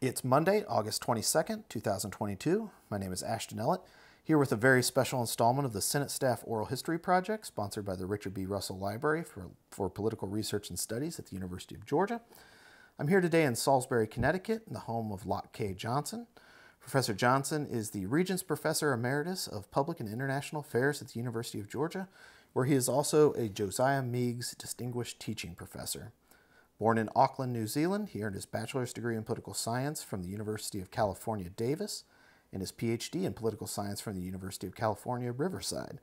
It's Monday, August 22nd, 2022. My name is Ashton Ellett, here with a very special installment of the Senate Staff Oral History Project, sponsored by the Richard B. Russell Library for Political Research and Studies at the University of Georgia. I'm here today in Salisbury, Connecticut, in the home of Loch Johnson. Professor Johnson is the Regents Professor Emeritus of Public and International Affairs at the University of Georgia, where he is also a Josiah Meigs Distinguished Teaching Professor. Born in Auckland, New Zealand, he earned his bachelor's degree in political science from the University of California, Davis, and his PhD in political science from the University of California, Riverside.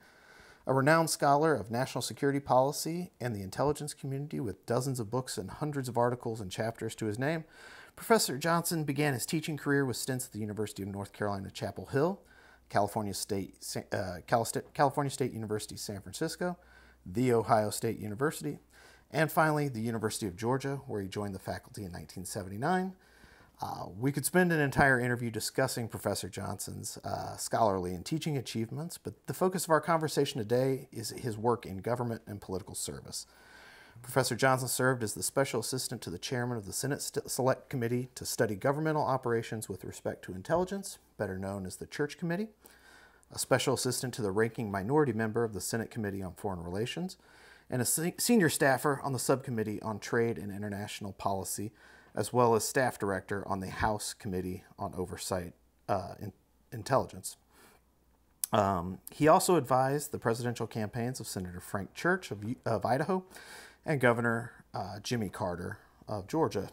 A renowned scholar of national security policy and the intelligence community with dozens of books and hundreds of articles and chapters to his name, Professor Johnson began his teaching career with stints at the University of North Carolina, Chapel Hill, California State University, San Francisco, The Ohio State University, and finally, the University of Georgia, where he joined the faculty in 1979. We could spend an entire interview discussing Professor Johnson's scholarly and teaching achievements, but the focus of our conversation today is his work in government and political service. Professor Johnson served as the special assistant to the chairman of the Senate Select Committee to study governmental operations with respect to intelligence, better known as the Church Committee, a special assistant to the ranking minority member of the Senate Committee on Foreign Relations, and a senior staffer on the Subcommittee on Trade and International Policy, as well as staff director on the House Committee on Oversight Intelligence. He also advised the presidential campaigns of Senator Frank Church of Idaho and Governor Jimmy Carter of Georgia.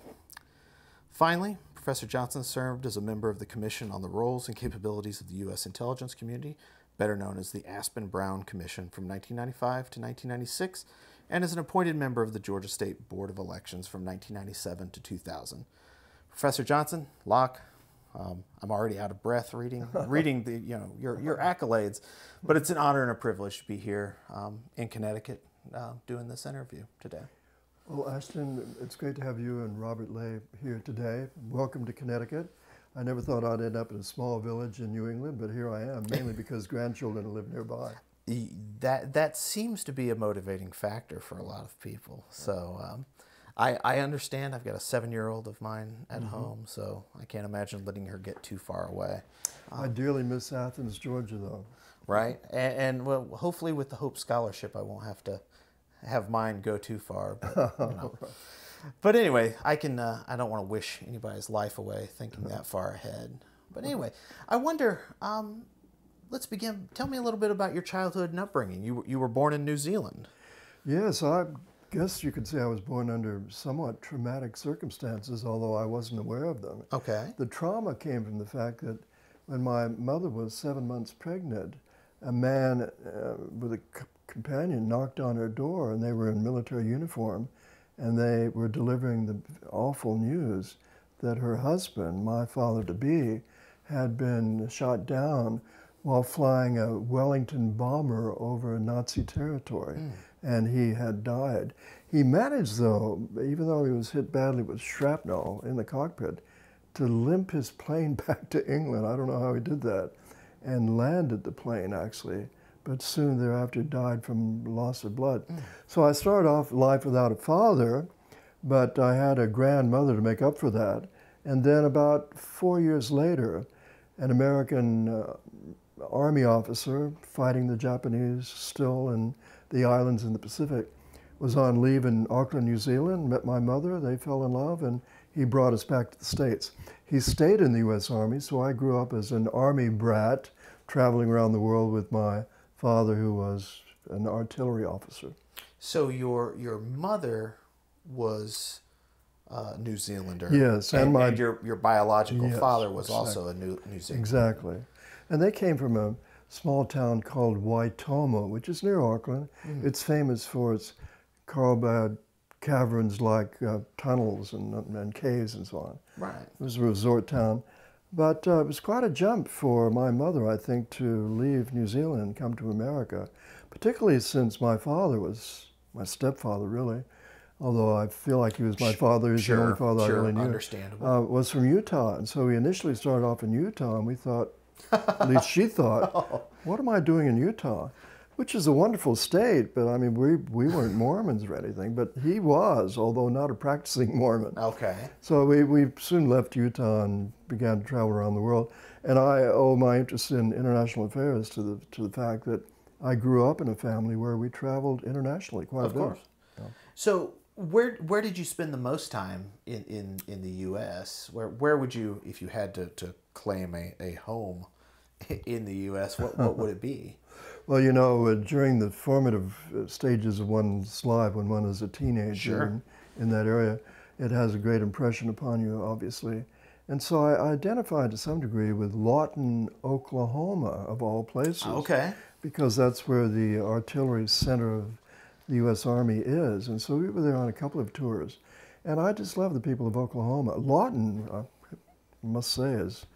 Finally, Professor Johnson served as a member of the Commission on the Roles and Capabilities of the U.S. Intelligence Community, better known as the Aspen-Brown Commission, from 1995 to 1996, and as an appointed member of the Georgia State Board of Elections from 1997 to 2000. Professor Johnson, Loch, I'm already out of breath reading the your accolades, but it's an honor and a privilege to be here in Connecticut doing this interview today. Well, Ashton, it's great to have you and Robert Lay here today. Welcome to Connecticut. I never thought I'd end up in a small village in New England, but here I am, mainly because grandchildren live nearby. That seems to be a motivating factor for a lot of people. So I understand. I've got a 7-year-old of mine at home, so I can't imagine letting her get too far away. I dearly miss Athens, Georgia, though. Right, and well, hopefully with the Hope Scholarship, I won't have to have mine go too far. But, you know. But anyway, I don't want to wish anybody's life away thinking that far ahead. But anyway, I wonder, let's begin. Tell me a little bit about your childhood and upbringing. You were born in New Zealand. Yes, I guess you could say I was born under somewhat traumatic circumstances, although I wasn't aware of them. Okay. The trauma came from the fact that when my mother was 7 months pregnant, a man with a companion knocked on her door, and they were in military uniform, and they were delivering the awful news that her husband, my father-to-be, had been shot down while flying a Wellington bomber over Nazi territory, and he had died. He managed, though, even though he was hit badly with shrapnel in the cockpit, to limp his plane back to England. I don't know how he did that, and landed the plane, actually, but soon thereafter died from loss of blood. So I started off life without a father, but I had a grandmother to make up for that. And then about 4 years later, an American Army officer fighting the Japanese still in the islands in the Pacific was on leave in Auckland, New Zealand, met my mother, they fell in love, and he brought us back to the States. He stayed in the U.S. Army, so I grew up as an Army brat, traveling around the world with my father, who was an artillery officer. So your mother was New Zealander. Yes, and your biological father was exactly. also a New Zealander. Exactly, and they came from a small town called Waitomo, which is near Auckland. It's famous for its Carlsbad caverns like tunnels and caves and so on. Right. It was a resort town. But it was quite a jump for my mother, I think, to leave New Zealand and come to America, particularly since my father was my stepfather, really, although I feel like he was my father. He's the only father I really knew. Understandable. Was from Utah, and so we initially started off in Utah, and we thought, at least she thought, what am I doing in Utah? which is a wonderful state, but I mean, we weren't Mormons or anything, but he was, although not a practicing Mormon. Okay. So we soon left Utah and began to travel around the world. And I owe my interest in international affairs to the fact that I grew up in a family where we traveled internationally quite a bit. Of course. Yeah. So where did you spend the most time in the U.S.? Where would you, if you had to claim a home in the U.S., what would it be? Well, you know, during the formative stages of one's life, when one is a teenager Sure. in that area, it has a great impression upon you, obviously. And so I identified to some degree with Lawton, Oklahoma, of all places. Okay. Because that's where the artillery center of the U.S. Army is. And so we were there on a couple of tours. And I just love the people of Oklahoma. Lawton, I must say, is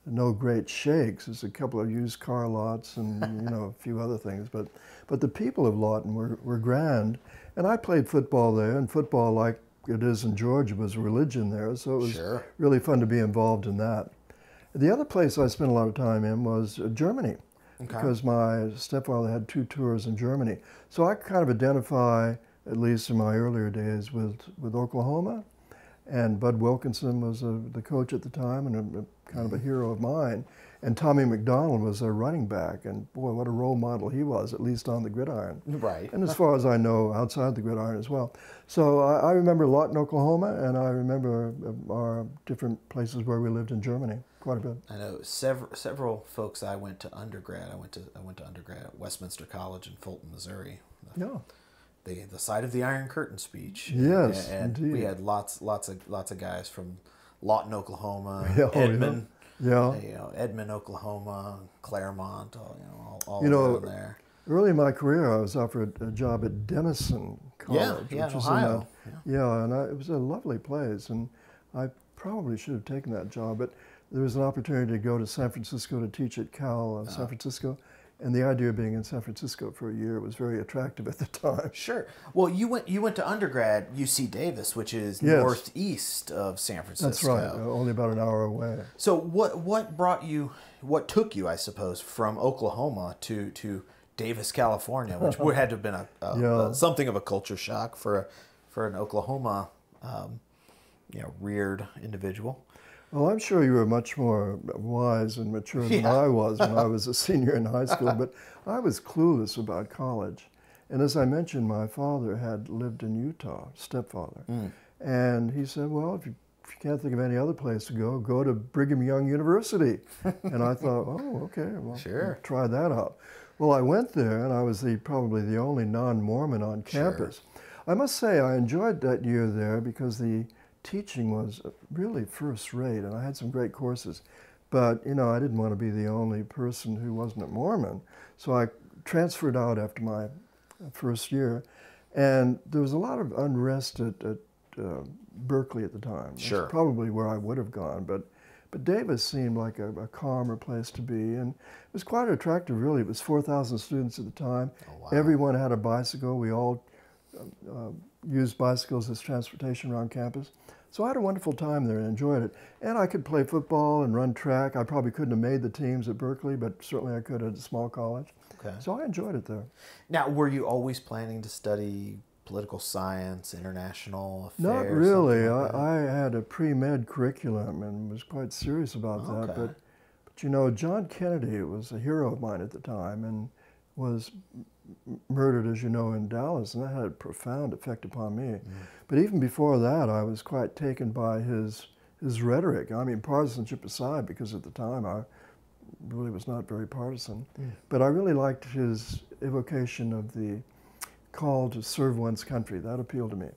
no great shakes. There's a couple of used car lots and a few other things. But the people of Lawton were grand. And I played football there, and football, like it is in Georgia, was religion there. So it was Sure. really fun to be involved in that. The other place I spent a lot of time in was Germany. Okay. Because my stepfather had 2 tours in Germany. So I kind of identify, at least in my earlier days, with Oklahoma. And Bud Wilkinson was the coach at the time and kind of a hero of mine. And Tommy McDonald was a running back. And boy, what a role model he was, at least on the gridiron. Right. And as far as I know, outside the gridiron as well. So I remember Lawton, Oklahoma, and I remember our different places where we lived in Germany. Quite a bit. I know several folks I went to undergrad. I went to undergrad at Westminster College in Fulton, Missouri. Yeah. The site of the Iron Curtain speech. Yes, and indeed. we had lots of guys from Lawton, Oklahoma, Yeah, Edmond, yeah. Edmond, Oklahoma, Claremont, all around there. Early in my career, I was offered a job at Denison College, in which is Ohio. It was a lovely place, and I probably should have taken that job, but there was an opportunity to go to San Francisco to teach at Cal San Francisco, and the idea of being in San Francisco for a year was very attractive at the time. Sure. Well, you went to undergrad UC Davis, which is northeast of San Francisco. That's right, only about an hour away. So what took you, I suppose, from Oklahoma to Davis, California, which would had to have been something of a culture shock for an Oklahoma, reared individual. Well, I'm sure you were much more wise and mature than I was when I was a senior in high school, but I was clueless about college. And as I mentioned, my father had lived in Utah, stepfather. And he said, well, if you can't think of any other place to go to Brigham Young University. And I thought, oh, okay, well, sure. Try that out. Well, I went there, and I was probably the only non-Mormon on campus. Sure. I must say I enjoyed that year there because the teaching was really first rate, and I had some great courses. But, I didn't want to be the only person who wasn't a Mormon. So I transferred out after my first year. And there was a lot of unrest at Berkeley at the time. Sure. That's probably where I would have gone. But Davis seemed like a calmer place to be. And it was quite attractive, really. It was 4,000 students at the time. Oh, wow. Everyone had a bicycle. We all used bicycles as transportation around campus. So I had a wonderful time there and enjoyed it. And I could play football and run track. I probably couldn't have made the teams at Berkeley, but certainly I could at a small college. Okay. So I enjoyed it there. Now, were you always planning to study political science, international affairs? Not really. I had a pre-med curriculum and was quite serious about that. But John Kennedy was a hero of mine at the time and was murdered, as you know, in Dallas, and that had a profound effect upon me. But even before that, I was quite taken by his rhetoric. I mean, partisanship aside, because at the time I really was not very partisan. But I really liked his evocation of the call to serve one's country. That appealed to me.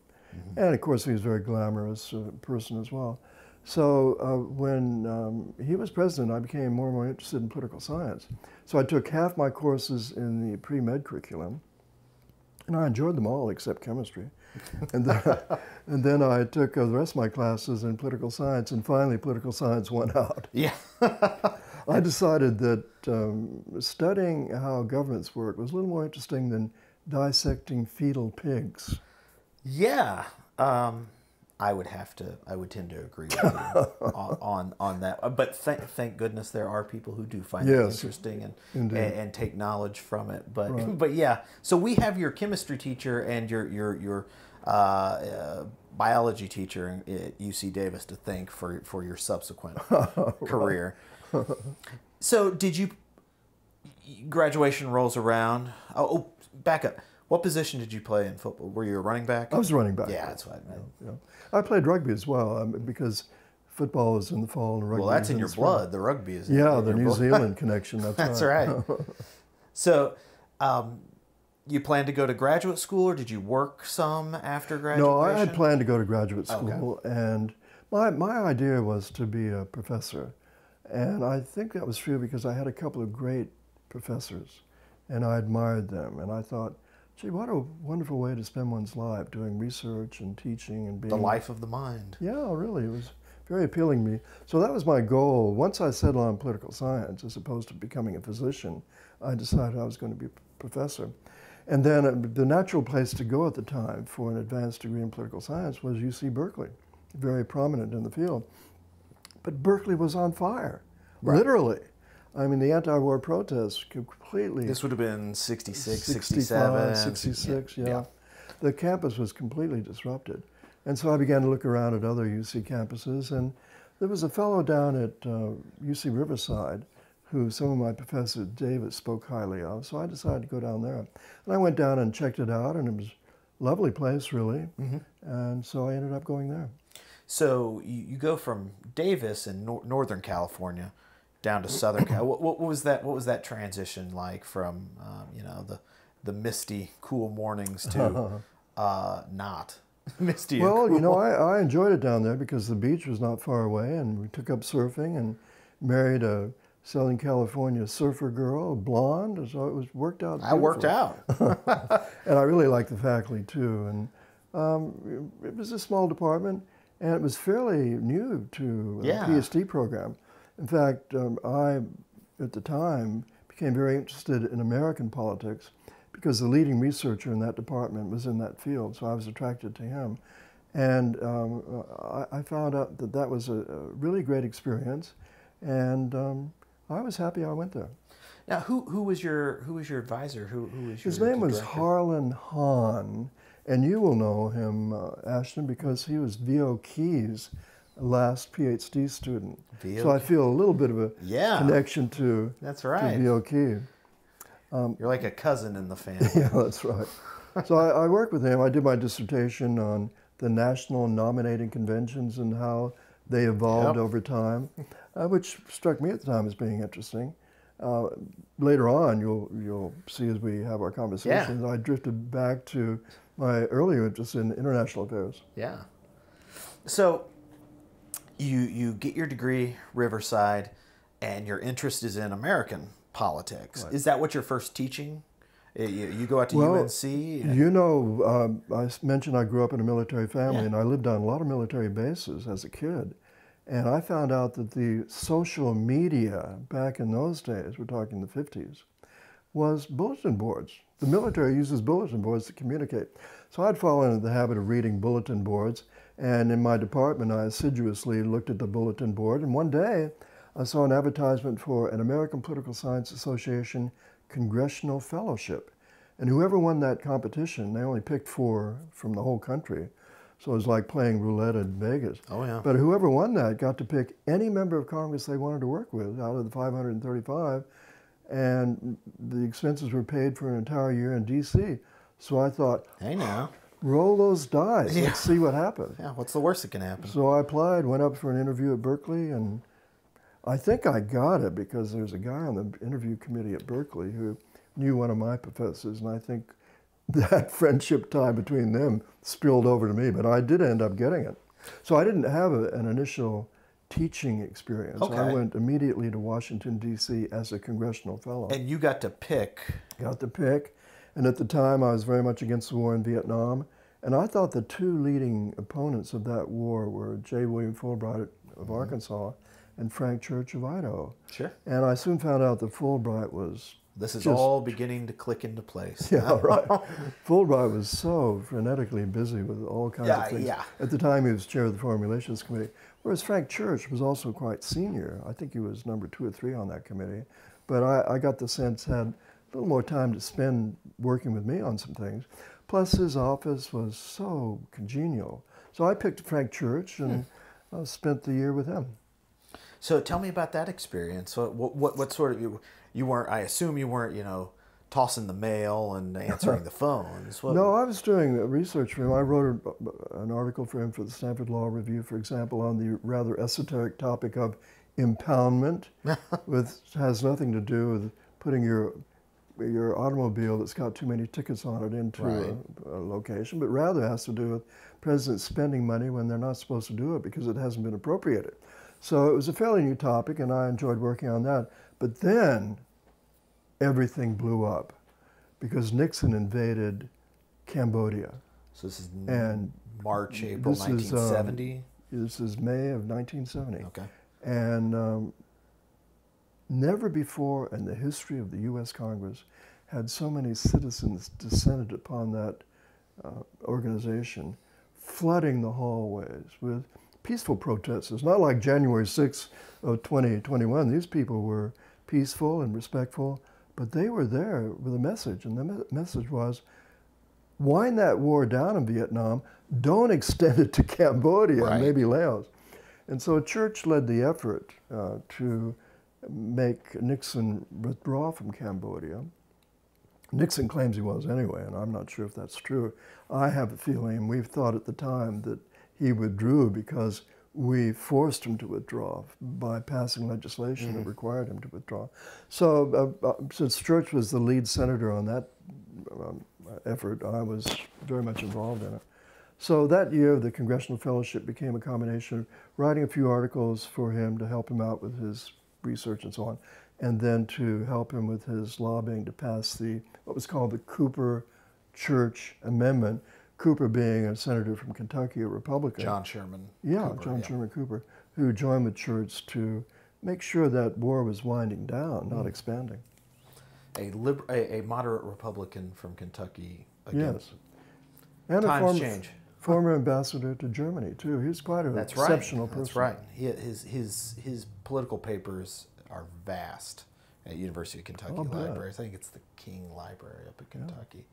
And of course, he was a very glamorous person as well. So when he was president, I became more and more interested in political science. So I took half my courses in the pre-med curriculum, and I enjoyed them all except chemistry. And then I took the rest of my classes in political science, and finally political science won out. Yeah. I decided that studying how governments work was a little more interesting than dissecting fetal pigs. Yeah. I would tend to agree with you on that. But thank goodness there are people who do find it interesting and take knowledge from it. But Right. but yeah, so we have your chemistry teacher and your biology teacher at UC Davis to thank for your subsequent career. So graduation rolls around. Oh, back up. What position did you play in football? Were you a running back? I was a running back. Yeah, that's what I meant. Yeah. I played rugby as well because football is in the fall and rugby. Well, that's is in your spring. blood. The rugby is. Yeah, in the your New blood. Zealand connection. That's right. So, you planned to go to graduate school, or did you work some after graduation? No, I had planned to go to graduate school, and my idea was to be a professor. And I think that was true because I had a couple of great professors, and I admired them. And I thought, gee, what a wonderful way to spend one's life, doing research and teaching and being... The life of the mind. Yeah, really. It was very appealing to me. So that was my goal. Once I settled on political science, as opposed to becoming a physician, I decided I was going to be a professor. And then the natural place to go at the time for an advanced degree in political science was UC Berkeley, very prominent in the field. But Berkeley was on fire, literally. I mean, the anti-war protests completely... This would have been 66, 65, 67. 66, yeah. The campus was completely disrupted. And so I began to look around at other UC campuses, and there was a fellow down at UC Riverside who some of my professor David spoke highly of, so I decided to go down there. And I went down and checked it out, and it was a lovely place, really. And so I ended up going there. So you go from Davis in Northern California down to Southern California. What was that transition like from the misty, cool mornings to not misty? Well, and cool? I enjoyed it down there because the beach was not far away, and we took up surfing and married a Southern California surfer girl, blonde, so it worked out beautifully. That worked out. And I really liked the faculty too. And it was a small department, and it was fairly new to a PhD program. In fact, I, at the time, became very interested in American politics because the leading researcher in that department was in that field, so I was attracted to him. And I found out that that was a really great experience, and I was happy I went there. Now, who was your advisor? Who was your His name was director? Harlan Hahn, and you will know him, Ashton, because he was V.O. Key's last PhD student. So I feel a little bit of a connection to V.O. Key. You're like a cousin in the family. Yeah, that's right. So I worked with him. I did my dissertation on the national nominating conventions and how they evolved over time, which struck me at the time as being interesting. Later on, you'll see as we have our conversations, I drifted back to my earlier interest in international affairs. Yeah. So you get your degree, Riverside, and your interest is in American politics. Right. Is that what you're first teaching? You go out to UNC? You know, I mentioned I grew up in a military family, and I lived on a lot of military bases as a kid. And I found out that the social media back in those days, we're talking the 50s, was bulletin boards. The military uses bulletin boards to communicate. So I'd fallen into the habit of reading bulletin boards, and in my department I assiduously looked at the bulletin board, and one day I saw an advertisement for an American Political Science Association Congressional Fellowship. And whoever won that competition, they only picked 4 from the whole country. So it was like playing roulette in Vegas. Oh, yeah. But whoever won that got to pick any member of Congress they wanted to work with out of the 535, and the expenses were paid for an entire year in D.C. So I thought, hey now, roll those dice, let's see what happens. Yeah, what's the worst that can happen? So I applied, went up for an interview at Berkeley, and I think I got it because there's a guy on the interview committee at Berkeley who knew one of my professors, and I think that friendship tie between them spilled over to me, but I did end up getting it. So I didn't have an initial teaching experience. Okay. I went immediately to Washington, D.C. as a congressional fellow. And you got to pick. Got to pick. And at the time, I was very much against the war in Vietnam. And I thought the 2 leading opponents of that war were J. William Fulbright of Arkansas and Frank Church of Idaho. Sure. And I soon found out that Fulbright was This is Just- all beginning to click into place. Yeah, right. Fulbright was so frenetically busy with all kinds of things. Yeah. At the time, he was chair of the Foreign Relations Committee, whereas Frank Church was also quite senior. I think he was number 2 or 3 on that committee. But I got the sense had a little more time to spend working with me on some things. Plus, his office was so congenial. So I picked Frank Church and spent the year with him. So tell me about that experience. What sort of you weren't? I assume you weren't, tossing the mail and answering the phones. No, I was doing research for him. I wrote an article for him for the Stanford Law Review, for example, on the rather esoteric topic of impoundment, which has nothing to do with putting your automobile that's got too many tickets on it into a location, but rather has to do with presidents spending money when they're not supposed to do it because it hasn't been appropriated. So it was a fairly new topic, and I enjoyed working on that. But then everything blew up because Nixon invaded Cambodia. So this is And March, April this 1970? This is May of 1970. Okay. And never before in the history of the U.S. Congress had so many citizens descended upon that organization, flooding the hallways with peaceful protests. It's not like January 6th of 2021. These people were peaceful and respectful, but they were there with a message, and the message was, wind that war down in Vietnam, don't extend it to Cambodia and maybe Laos. And so Church led the effort to make Nixon withdraw from Cambodia. Nixon claims he was anyway, and I'm not sure if that's true. I have a feeling, and we've thought at the time, that he withdrew because we forced him to withdraw by passing legislation that required him to withdraw. So since Church was the lead senator on that effort, I was very much involved in it. So that year, the Congressional Fellowship became a combination of writing a few articles for him to help him out with his research and so on, and then to help him with his lobbying to pass what was called the Cooper-Church Amendment, Cooper being a senator from Kentucky, a Republican. John Sherman. Yeah, Cooper, John Sherman Cooper, who joined with Church to make sure that war was winding down, not expanding. A moderate Republican from Kentucky. Again. Yes. And Times change. Former ambassador to Germany, too. He was quite an exceptional person. That's right. His political papers are vast at University of Kentucky Library. I think it's the King Library up in Kentucky.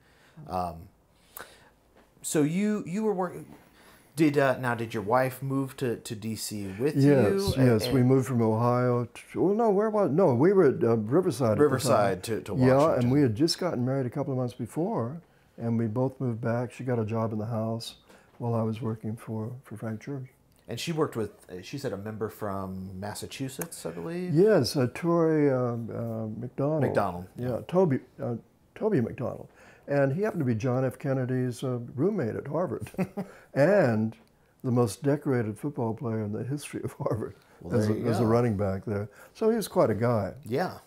Yeah. So you were working. Did your wife move to D.C. with you? Yes, we moved from Ohio. We were at Riverside. Riverside to Washington. Yeah, and we had just gotten married a couple of months before, and we both moved back. She got a job in the House while I was working for Frank Church. And she worked with, she said, a member from Massachusetts, I believe? Yes, Tory McDonald. McDonald. Yeah, Toby McDonald. And he happened to be John F. Kennedy's roommate at Harvard and the most decorated football player in the history of Harvard as a running back there. So he was quite a guy. Yeah.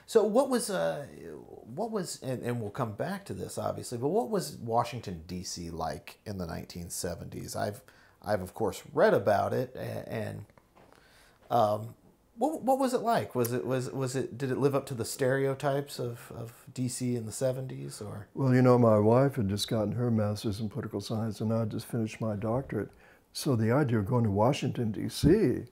So what was, and we'll come back to this obviously, but what was Washington, D.C. like in the 1970s? I've of course read about it, and what was it like? Did it live up to the stereotypes of D.C. in the 70s, or? Well, my wife had just gotten her master's in political science, and I had just finished my doctorate. So the idea of going to Washington, D.C.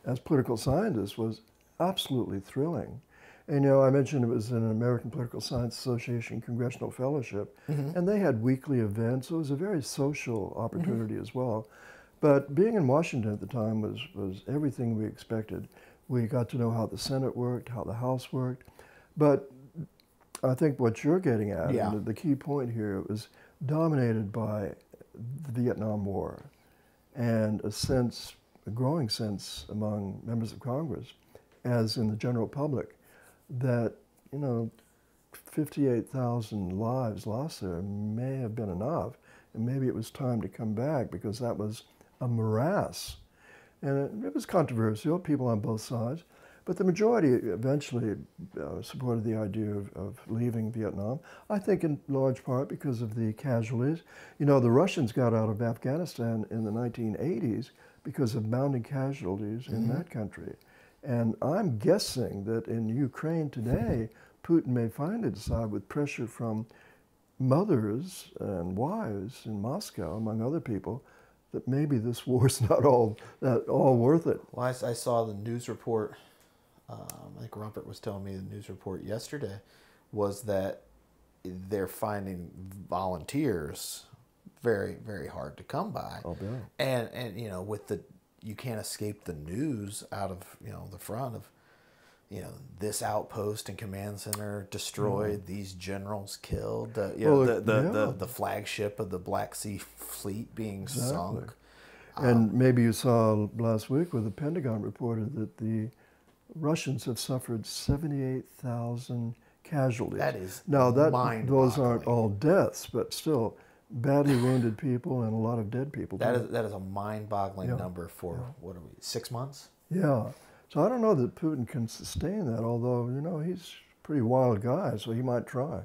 as political scientist was absolutely thrilling. And I mentioned it was an American Political Science Association Congressional Fellowship, and they had weekly events. So it was a very social opportunity as well. But being in Washington at the time was everything we expected. We got to know how the Senate worked, how the House worked. But I think what you're getting at, and the key point here, it was dominated by the Vietnam War and a growing sense among members of Congress, as in the general public, that 58,000 lives lost there may have been enough, and maybe it was time to come back because that was a morass. And it was controversial, people on both sides, but the majority eventually supported the idea of leaving Vietnam, I think in large part because of the casualties. The Russians got out of Afghanistan in the 1980s because of mounting casualties in that country. And I'm guessing that in Ukraine today, Putin may finally decide, with pressure from mothers and wives in Moscow, among other people, that maybe this war's not all worth it. Well, I saw the news report. I think Rumpert was telling me the news report yesterday was that they're finding volunteers very, very hard to come by. Oh, yeah. And you know, with you can't escape the news out of, you know, the front of, you know, this outpost and command center destroyed, these generals killed, you know, the flagship of the Black Sea Fleet being sunk. And maybe you saw last week where the Pentagon reported that the Russians have suffered 78,000 casualties. That is mind-boggling. Those aren't all deaths, but still badly wounded people and a lot of dead people. That is a mind-boggling number for, what are we, 6 months? Yeah. So I don't know that Putin can sustain that, although, you know, he's a pretty wild guy, so he might try.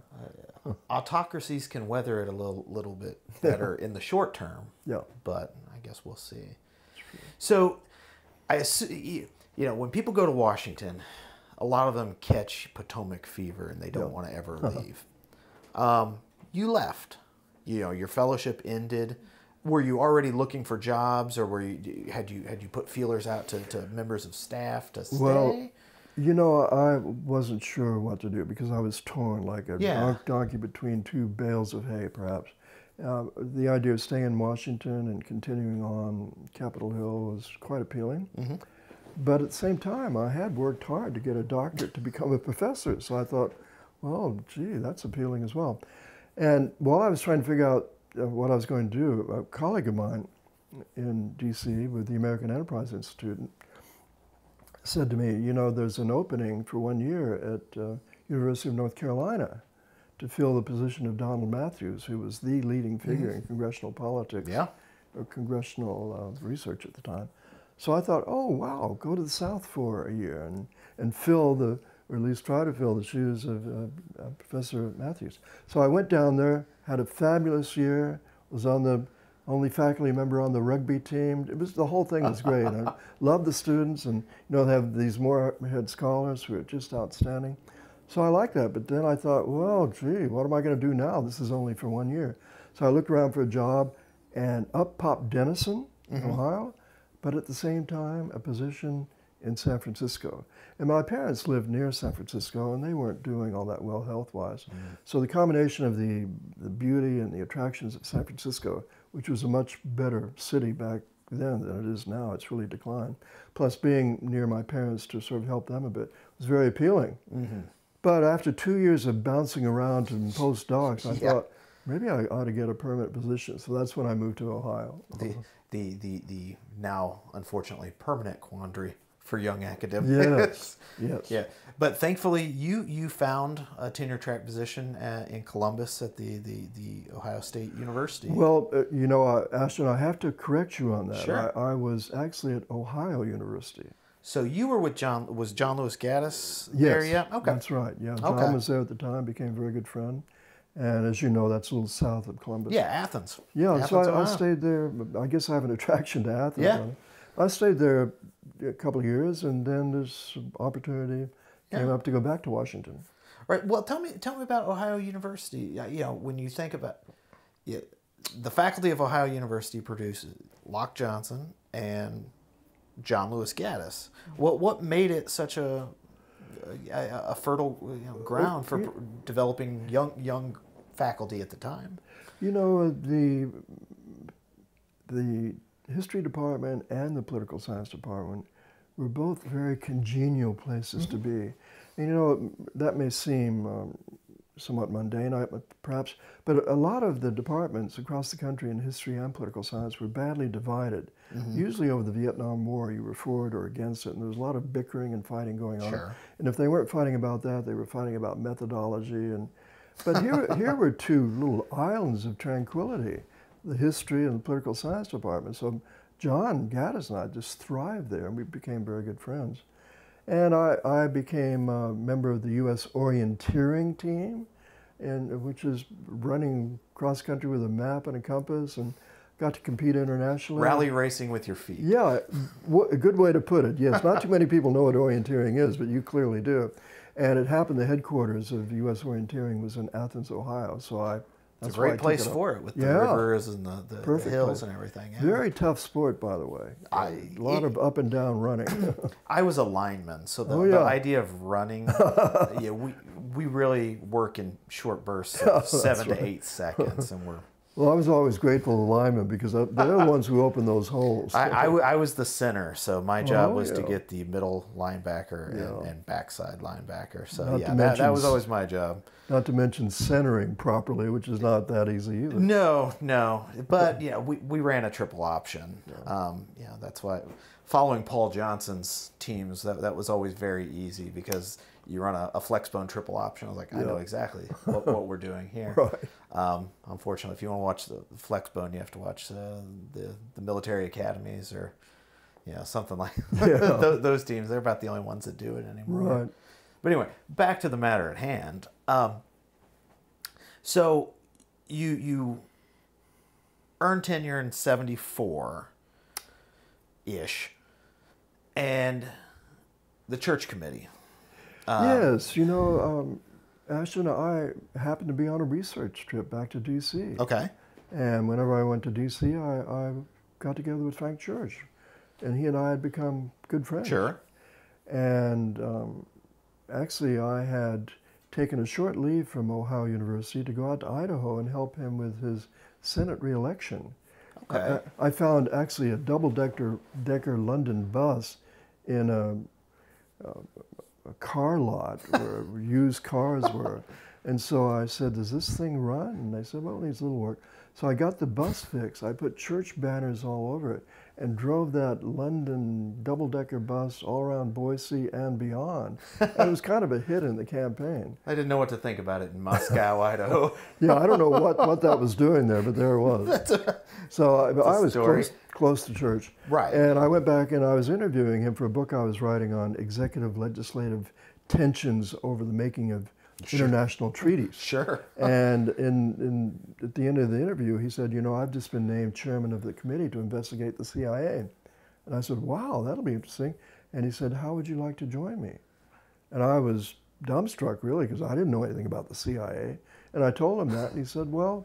Autocracies can weather it a little bit better in the short term. Yeah. But I guess we'll see. So, you know, when people go to Washington, a lot of them catch Potomac fever and they don't want to ever leave. You left. You know, your fellowship ended. Were you already looking for jobs, or had you put feelers out to members of staff to stay? Well, you know, I wasn't sure what to do because I was torn like a donkey between two bales of hay, perhaps. The idea of staying in Washington and continuing on Capitol Hill was quite appealing. Mm-hmm. But at the same time, I had worked hard to get a doctorate to become a professor. So I thought, well, gee, that's appealing as well. And while I was trying to figure out what I was going to do, a colleague of mine in D.C. with the American Enterprise Institute said to me, you know, there's an opening for 1 year at University of North Carolina to fill the position of Donald Matthews, who was the leading figure in congressional politics or congressional research at the time. So I thought, oh, wow, go to the South for a year and fill or at least try to fill the shoes of Professor Matthews. So I went down there, had a fabulous year, was on the only faculty member on the rugby team. The whole thing was great. I loved the students, and you know, they have these Moorhead scholars who are just outstanding. So I liked that, but then I thought, well, gee, what am I going to do now? This is only for 1 year. So I looked around for a job, and up popped Denison, Ohio, but at the same time, a position in San Francisco. And my parents lived near San Francisco, and they weren't doing all that well health-wise. So the combination of the beauty and the attractions of San Francisco, which was a much better city back then than it is now, it's really declined, plus being near my parents to sort of help them a bit, was very appealing. But after 2 years of bouncing around and postdocs, I thought, maybe I ought to get a permanent position. So that's when I moved to Ohio. The now, unfortunately, permanent quandary for young academics. Yes. Yeah. But thankfully, you found a tenure track position in Columbus at the Ohio State University. Well, you know, Ashton, I have to correct you on that. Sure. I was actually at Ohio University. So you were with John Lewis Gaddis there? Yes, Yeah. Okay. that's right. Yeah, John was there at the time, became a very good friend. And as you know, that's a little south of Columbus. Yeah, Athens. Yeah, Athens, so I stayed there. I guess I have an attraction to Athens. Yeah. I stayed there a couple of years, and then this opportunity came up to go back to Washington. Right. Well, tell me about Ohio University. You know, when you think about the faculty of Ohio University produces Loch Johnson and John Lewis Gaddis. What made it such a fertile ground for developing young faculty at the time? You know, the history department and the political science department were both very congenial places to be. And, you know, that may seem somewhat mundane, perhaps, but a lot of the departments across the country in history and political science were badly divided. Usually over the Vietnam War, you were for it or against it, and there was a lot of bickering and fighting going on. Sure. And if they weren't fighting about that, they were fighting about methodology. But here were two little islands of tranquility, the history and the political science department. So John Gaddis and I just thrived there, and we became very good friends. And I became a member of the U.S. orienteering team, which is running cross-country with a map and a compass, and got to compete internationally. Rally racing with your feet. Yeah, a good way to put it. Yes, not too many people know what orienteering is, but you clearly do. And it happened the headquarters of U.S. Orienteering was in Athens, Ohio. So it's a great place for it with the rivers and the hills and everything. Yeah. Very tough sport, by the way. A lot of up and down running. I was a lineman, so the idea of running, we really work in short bursts of 7 to 8 seconds, and we're. Well, I was always grateful to linemen because they're the ones who open those holes. I was the center, so my job was to get the middle linebacker and backside linebacker. So that was always my job. Not to mention centering properly, which is not that easy either. No, but we ran a triple option. That's why following Paul Johnson's teams, that was always very easy because you run a flex bone triple option. I was like, I know exactly what we're doing here. Right. Unfortunately, if you want to watch the flex bone, you have to watch the military academies or something like those teams. They're about the only ones that do it anymore. Right. But anyway, back to the matter at hand. So you earned tenure in 74-ish, and the church committee. Yes, Ashton and I happened to be on a research trip back to D.C. Okay. And whenever I went to D.C., I got together with Frank Church, and he and I had become good friends. Sure. And actually, I had taken a short leave from Ohio University to go out to Idaho and help him with his Senate reelection. Okay. I found actually a double-decker London bus in a car lot where used cars were. And so I said, does this thing run? And they said, well, it needs a little work. So I got the bus fixed. I put church banners all over it and drove that London double-decker bus all around Boise and beyond. And it was kind of a hit in the campaign. I didn't know what to think about it in Moscow, Idaho. Yeah, I don't know what that was doing there, but there it was. So I was close to Church. Right. And I went back and I was interviewing him for a book I was writing on executive legislative tensions over the making of international treaties. Sure. And at the end of the interview, he said, I've just been named chairman of the committee to investigate the CIA. And I said, wow, that'll be interesting. And he said, how would you like to join me? And I was dumbstruck, really, because I didn't know anything about the CIA. And I told him that, and he said, well,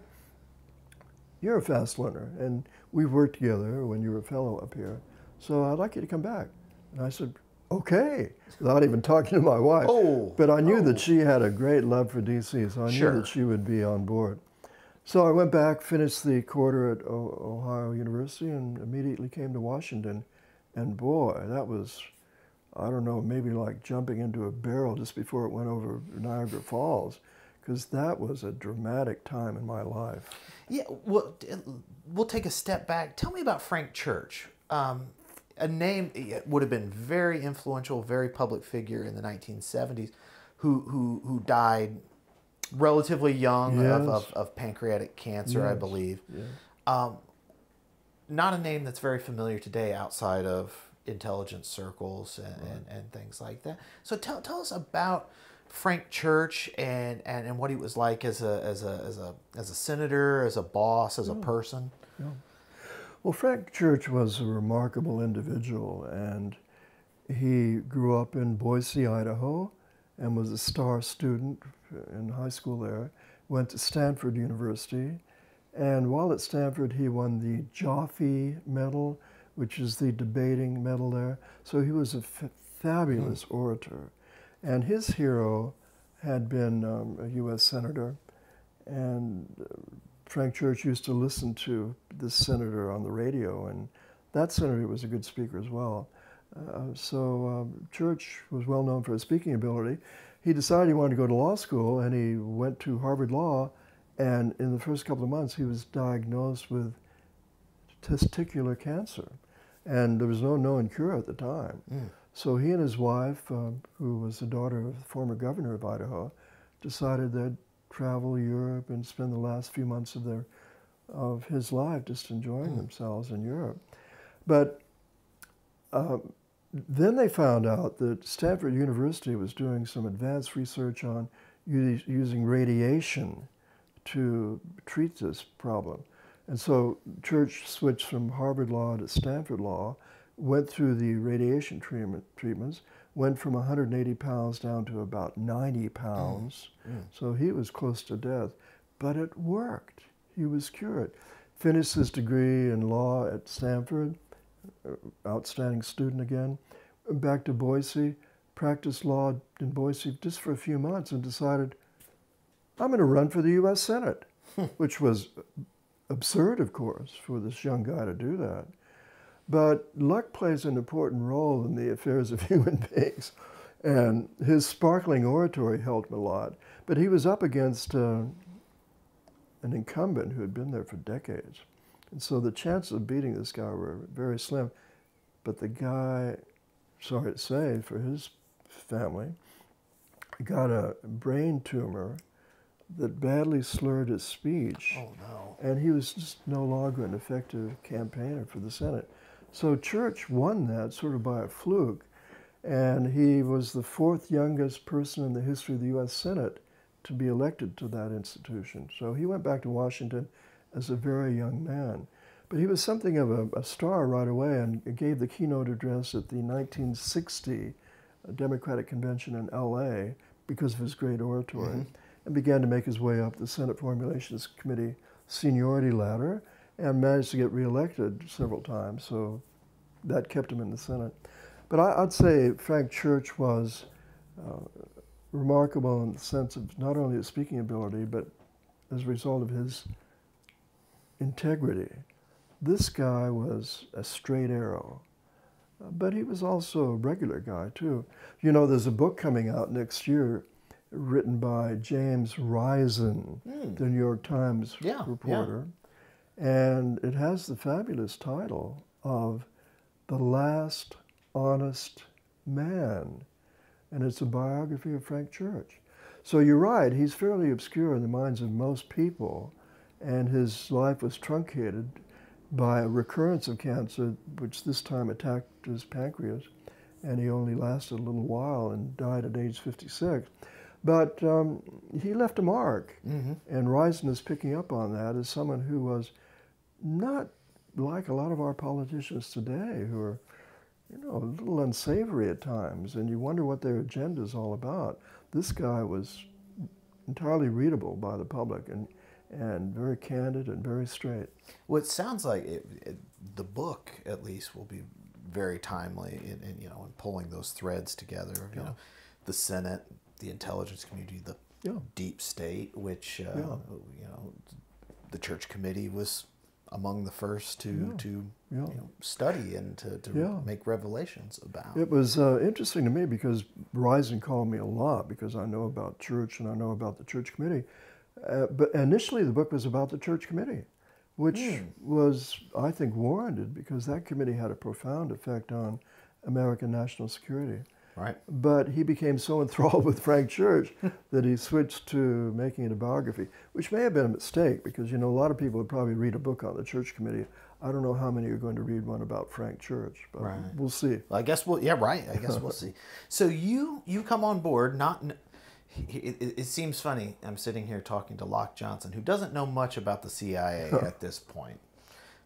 you're a fast learner, and we've worked together when you were a fellow up here, so I'd like you to come back. And I said, okay, without even talking to my wife. But I knew that she had a great love for D.C., so I knew that she would be on board. So I went back, finished the quarter at Ohio University, and immediately came to Washington. And boy, that was, I don't know, maybe like jumping into a barrel just before it went over Niagara Falls, because that was a dramatic time in my life. Yeah, well, we'll take a step back. Tell me about Frank Church. A name would have been very influential, very public figure in the 1970s, who died relatively young of pancreatic cancer, I believe. Yes. Not a name that's very familiar today outside of intelligence circles and things like that. So tell us about Frank Church and what he was like as a senator, as a boss, as a person. Yeah. Well, Frank Church was a remarkable individual, and he grew up in Boise, Idaho, and was a star student in high school there. Went to Stanford University, and while at Stanford, he won the Jaffe Medal, which is the debating medal there. So he was a fabulous orator, and his hero had been a U.S. senator, and Frank Church used to listen to this senator on the radio, and that senator was a good speaker as well. Church was well known for his speaking ability. He decided he wanted to go to law school, and he went to Harvard Law, and in the first couple of months he was diagnosed with testicular cancer, and there was no known cure at the time. So he and his wife, who was the daughter of the former governor of Idaho, decided they'd travel Europe and spend the last few months of his life just enjoying themselves in Europe. But then they found out that Stanford University was doing some advanced research on using radiation to treat this problem. And so Church switched from Harvard Law to Stanford Law, went through the radiation treatments, went from 180 pounds down to about 90 pounds. So he was close to death. But it worked. He was cured. Finished his degree in law at Stanford, outstanding student again. Back to Boise, practiced law in Boise just for a few months and decided, I'm going to run for the U.S. Senate, which was absurd, of course, for this young guy to do that. But luck plays an important role in the affairs of human beings. And his sparkling oratory helped him a lot. But he was up against an incumbent who had been there for decades. And so the chances of beating this guy were very slim. But the guy, sorry to say, for his family, got a brain tumor that badly slurred his speech. Oh, no. And he was just no longer an effective campaigner for the Senate. So Church won that sort of by a fluke. And he was the fourth youngest person in the history of the U.S. Senate to be elected to that institution. So he went back to Washington as a very young man. But he was something of a star right away and gave the keynote address at the 1960 Democratic Convention in L.A. because of his great oratory, and began to make his way up the Senate Formulations Committee seniority ladder and managed to get reelected several times. So that kept him in the Senate. But I'd say Frank Church was remarkable in the sense of not only his speaking ability, but as a result of his integrity. This guy was a straight arrow, but he was also a regular guy too. You know, there's a book coming out next year written by James Risen, the New York Times reporter, and it has the fabulous title of The Last Honest Man, and it's a biography of Frank Church. So you're right, he's fairly obscure in the minds of most people, and his life was truncated by a recurrence of cancer, which this time attacked his pancreas, and he only lasted a little while and died at age 56. But he left a mark, and Risen is picking up on that as someone who was not like a lot of our politicians today, who are, you know, a little unsavory at times, and you wonder what their agenda is all about. This guy was entirely readable by the public, and very candid and very straight. Well, it sounds like the book, at least, will be very timely in you know, in pulling those threads together. You know, the Senate, the intelligence community, the deep state, which you know, the church committee was among the first to you know, study and to make revelations about. It was interesting to me because Risen called me a lot because I know about church and I know about the church committee. But initially the book was about the church committee, which was, I think, warranted because that committee had a profound effect on American national security. Right. But he became so enthralled with Frank Church that he switched to making it a biography, which may have been a mistake because, you know, a lot of people would probably read a book on the church committee. I don't know how many are going to read one about Frank Church, but we'll see. Well, I guess we'll, I guess we'll see. So you come on board, it seems funny, I'm sitting here talking to Loch Johnson, who doesn't know much about the CIA at this point.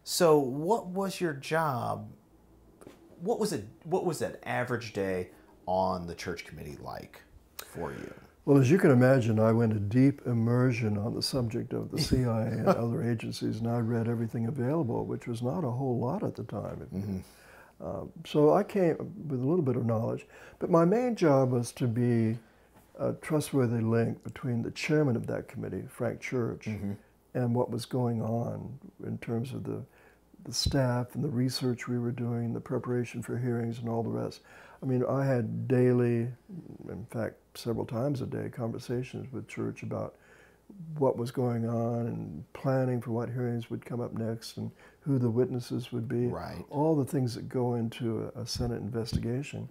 So what was your job? What was an average day on the church committee like for you? Well, as you can imagine, I went a deep immersion on the subject of the CIA and other agencies, and I read everything available, which was not a whole lot at the time. So I came with a little bit of knowledge, but my main job was to be a trustworthy link between the chairman of that committee, Frank Church, and what was going on in terms of the staff and the research we were doing, the preparation for hearings and all the rest. I mean, I had daily, in fact, several times a day, conversations with Church about what was going on and planning for what hearings would come up next and who the witnesses would be. Right. All the things that go into a Senate investigation.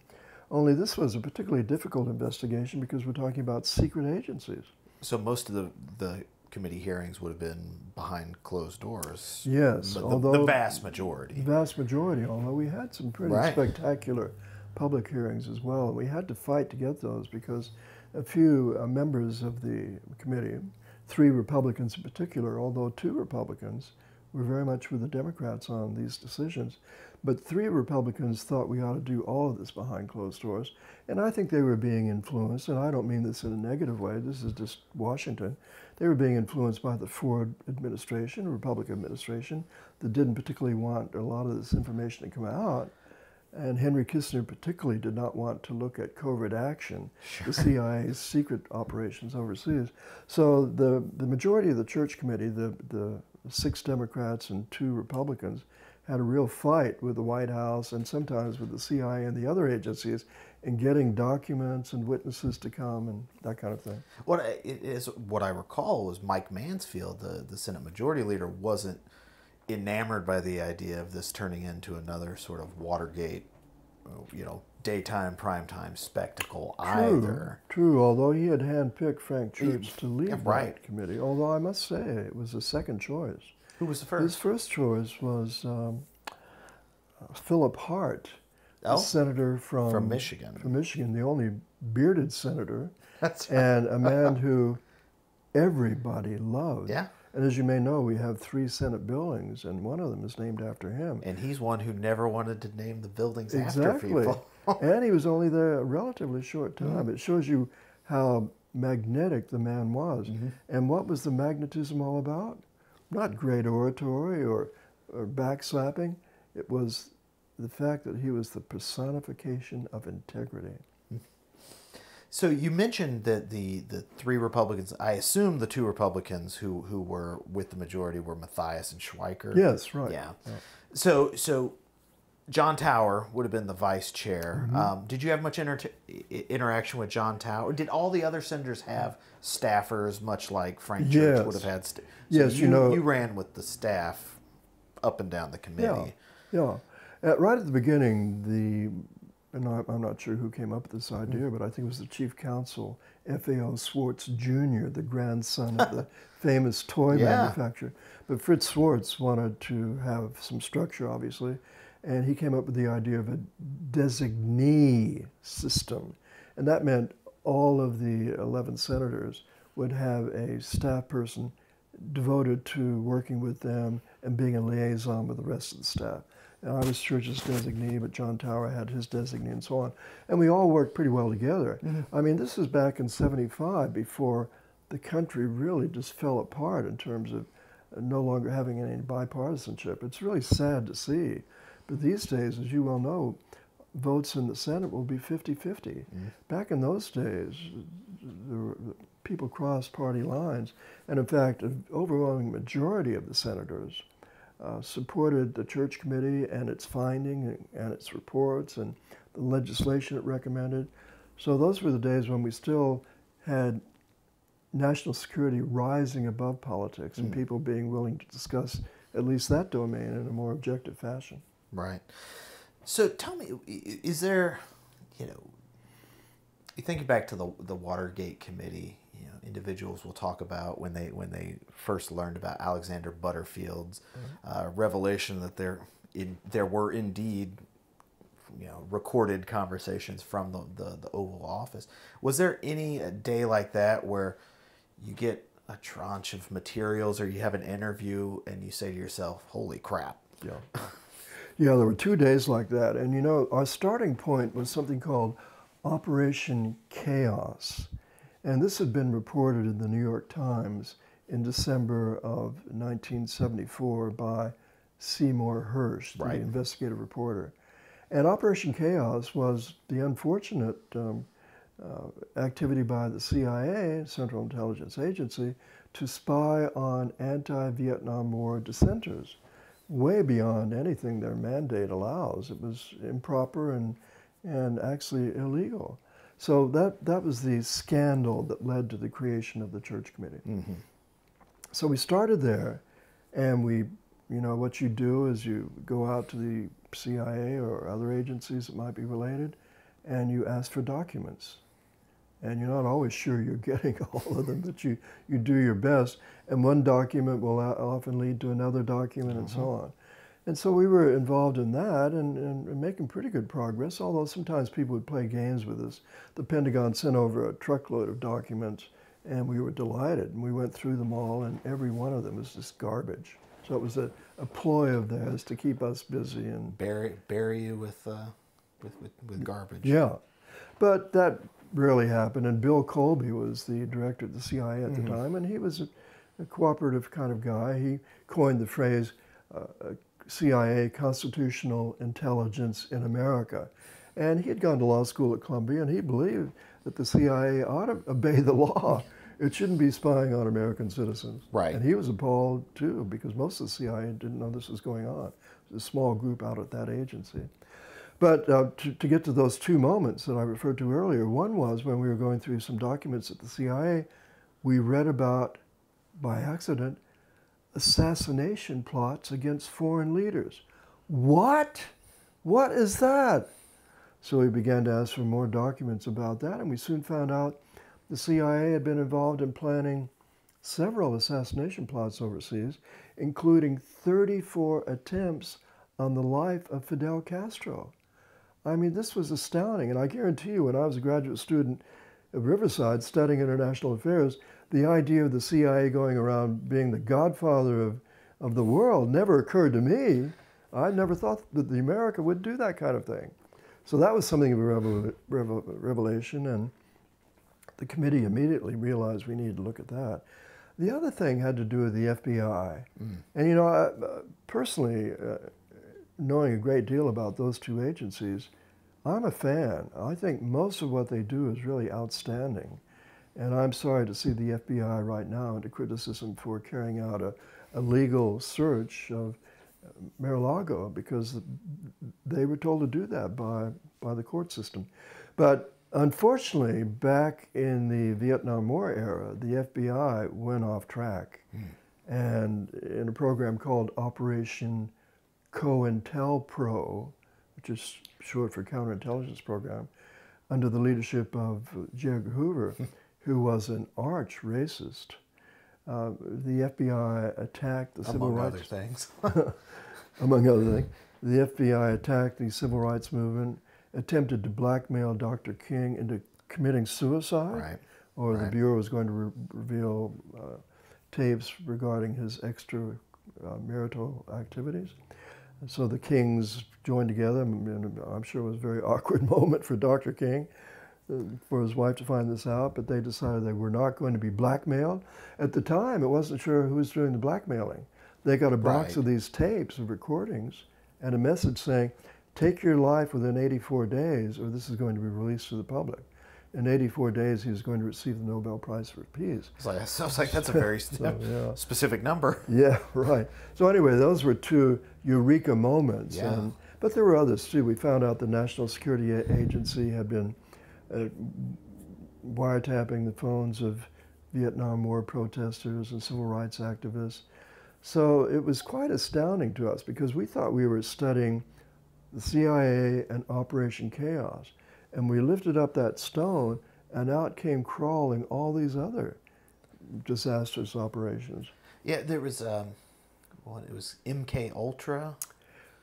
Only this was a particularly difficult investigation because we're talking about secret agencies. So most of the committee hearings would have been behind closed doors. Yes, but although the vast majority. The vast majority, although we had some pretty spectacular public hearings as well. We had to fight to get those because a few members of the committee, 3 Republicans in particular, although 2 Republicans were very much with the Democrats on these decisions. But 3 Republicans thought we ought to do all of this behind closed doors. And I think they were being influenced, and I don't mean this in a negative way, this is just Washington. They were being influenced by the Ford administration, Republican administration, that didn't particularly want a lot of this information to come out. And Henry Kissinger particularly did not want to look at covert action, the CIA's secret operations overseas. So the majority of the Church Committee, the 6 Democrats and 2 Republicans, had a real fight with the White House and sometimes with the CIA and the other agencies in getting documents and witnesses to come and that kind of thing. What I recall was Mike Mansfield, the Senate Majority Leader, wasn't enamored by the idea of this turning into another sort of Watergate, daytime, primetime spectacle either. True, although he had handpicked Frank Church to lead right. that committee, although I must say it was a second choice. Who was the first? His first choice was Philip Hart, a senator from Michigan. From Michigan, the only bearded senator. That's right. And a man who everybody loved. Yeah. And as you may know, we have 3 Senate buildings, and one of them is named after him. And he's one who never wanted to name the buildings after people. And he was only there a relatively short time. Mm-hmm. It shows you how magnetic the man was. Mm-hmm. And what was the magnetism all about? Not great oratory or backslapping. It was the fact that he was the personification of integrity. So you mentioned that the 3 Republicans, I assume the 2 Republicans who were with the majority were Mathias and Schweiker. Yes, right. Yeah. So John Tower would have been the vice chair. Mm-hmm. Did you have much interaction with John Tower? Did all the other senators have staffers, much like Frank Church would have had? Yes, you ran with the staff up and down the committee. Yeah. Right at the beginning, and I'm not sure who came up with this idea, but I think it was the chief counsel, F.A.O. Swartz Jr., the grandson of the famous toy manufacturer. But Fritz Swartz wanted to have some structure, obviously, and he came up with the idea of a designee system. And that meant all of the 11 senators would have a staff person devoted to working with them and being a liaison with the rest of the staff. And I was Church's designee, but John Tower had his designee and so on. And we all worked pretty well together. Mm-hmm. I mean, this is back in '75, before the country really just fell apart in terms of no longer having any bipartisanship. It's really sad to see. But these days, as you well know, votes in the Senate will be 50-50. Mm-hmm. Back in those days, people crossed party lines. And in fact, an overwhelming majority of the senators supported the Church Committee and its finding and its reports and the legislation it recommended. So those were the days when we still had national security rising above politics and people being willing to discuss at least that domain in a more objective fashion. Right. So tell me, is there, you think back to the Watergate Committee, individuals will talk about when they first learned about Alexander Butterfield's revelation that there were indeed recorded conversations from the Oval Office. Was there any day like that where you get a tranche of materials or you have an interview and you say to yourself, holy crap? Yeah. Yeah, there were 2 days like that. And our starting point was something called Operation Chaos. And this had been reported in the New York Times in December of 1974 by Seymour Hersh, the investigative reporter. And Operation Chaos was the unfortunate activity by the CIA, Central Intelligence Agency, to spy on anti-Vietnam War dissenters, way beyond anything their mandate allows. It was improper and actually illegal. So that was the scandal that led to the creation of the Church Committee. Mm-hmm. So we started there, and what you do is you go out to the CIA or other agencies that might be related, and you ask for documents. And you're not always sure you're getting all of them, but you do your best. And one document will often lead to another document and so on. And so we were involved in that and making pretty good progress, although sometimes people would play games with us. The Pentagon sent over a truckload of documents, and we were delighted. And we went through them all, and every one of them was just garbage, So it was a ploy of theirs to keep us busy and bury you with garbage. yeah. But that rarely happened. And Bill Colby was the director of the CIA at the time, and he was a cooperative kind of guy. He coined the phrase CIA, Constitutional Intelligence in America. And he had gone to law school at Columbia, and he believed that the CIA ought to obey the law. It shouldn't be spying on American citizens. Right. And he was appalled, too, because most of the CIA didn't know this was going on. It was a small group out at that agency. But to get to those two moments that I referred to earlier, one was when we were going through some documents at the CIA, we read about, by accident, assassination plots against foreign leaders. What? What is that? So we began to ask for more documents about that, and we soon found out the CIA had been involved in planning several assassination plots overseas, including 34 attempts on the life of Fidel Castro. I mean, this was astounding, and I guarantee you, when I was a graduate student at Riverside studying international affairs, the idea of the CIA going around being the godfather of the world never occurred to me. I never thought that the America would do that kind of thing. So that was something of a revelation, and the committee immediately realized we needed to look at that. The other thing had to do with the FBI. And you know, personally, knowing a great deal about those two agencies, I'm a fan. I think most of what they do is really outstanding. And I'm sorry to see the FBI right now under criticism for carrying out a legal search of Mar-a-Lago, because they were told to do that by the court system. But unfortunately, back in the Vietnam War era, the FBI went off track. And in a program called Operation COINTELPRO, which is short for Counterintelligence Program, under the leadership of J. Edgar Hoover, who was an arch racist. The FBI attacked the civil rights... Among other things. Among other things. The FBI attacked the civil rights movement, attempted to blackmail Dr. King into committing suicide, or the Bureau was going to reveal tapes regarding his extramarital activities. And so the Kings joined together, and I'm sure it was a very awkward moment for Dr. King, for his wife to find this out, but they decided they were not going to be blackmailed. At the time, it wasn't sure who was doing the blackmailing. They got a box of these tapes of recordings and a message saying, take your life within 84 days or this is going to be released to the public. In 84 days, he was going to receive the Nobel Prize for Peace. Sounds like that's a very specific number. Yeah, right. So anyway, those were two eureka moments. Yeah. But there were others too. We found out the National Security Agency had been wiretapping the phones of Vietnam War protesters and civil rights activists. So it was quite astounding to us because we thought we were studying the CIA and Operation Chaos. And we lifted up that stone and out came crawling all these other disastrous operations. Yeah, there was, it was MK Ultra?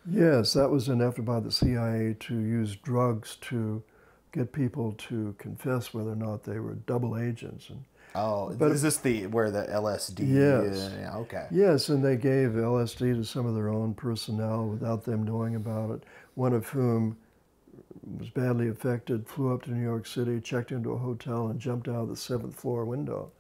Yes, that was an effort by the CIA to use drugs to get people to confess whether or not they were double agents. But is this where the LSD? Yes. Yeah, okay. Yes, and they gave LSD to some of their own personnel without them knowing about it, one of whom was badly affected, flew up to New York City, checked into a hotel, and jumped out of the 7th floor window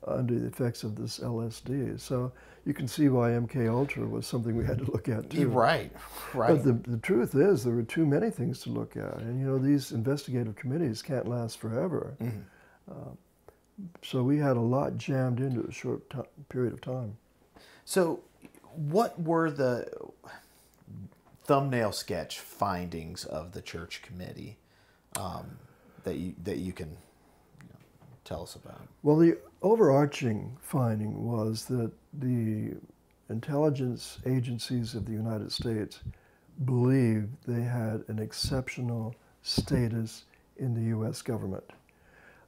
under the effects of this LSD. So you can see why MK Ultra was something we had to look at too. Right. But the truth is there were too many things to look at. And you know, these investigative committees can't last forever. So we had a lot jammed into a short period of time. So what were the thumbnail sketch findings of the Church Committee that you can tell us about? Well, the overarching finding was that the intelligence agencies of the United States believed they had an exceptional status in the U.S. government.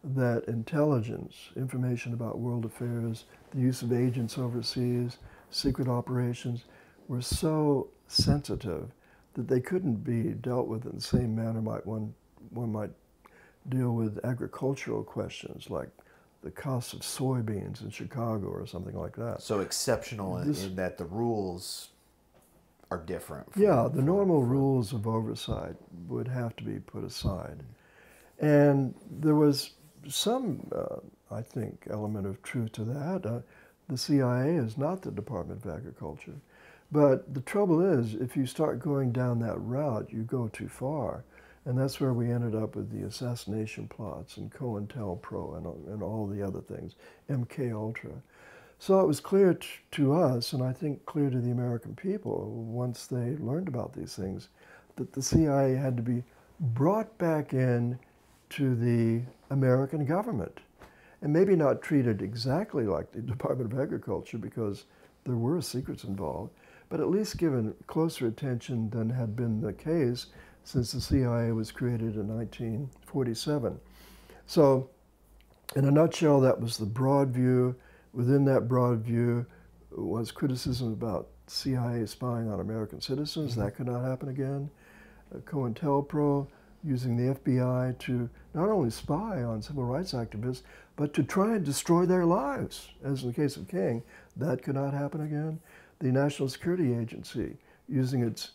That intelligence, information about world affairs, the use of agents overseas, secret operations, were so sensitive that they couldn't be dealt with in the same manner one might deal with agricultural questions like the cost of soybeans in Chicago or something like that. So exceptional in that the rules are different. The normal rules of oversight would have to be put aside. And there was some, I think, element of truth to that. The CIA is not the Department of Agriculture. But the trouble is, if you start going down that route, you go too far. And that's where we ended up with the assassination plots and COINTELPRO and all the other things, MK Ultra. So it was clear to us, and I think clear to the American people, once they learned about these things, that the CIA had to be brought back in to the American government. And maybe not treated exactly like the Department of Agriculture, because there were secrets involved, but at least given closer attention than had been the case since the CIA was created in 1947. So, in a nutshell, that was the broad view. Within that broad view was criticism about CIA spying on American citizens. That could not happen again. COINTELPRO, using the FBI to not only spy on civil rights activists, but to try and destroy their lives, as in the case of King. That could not happen again. The National Security Agency, using its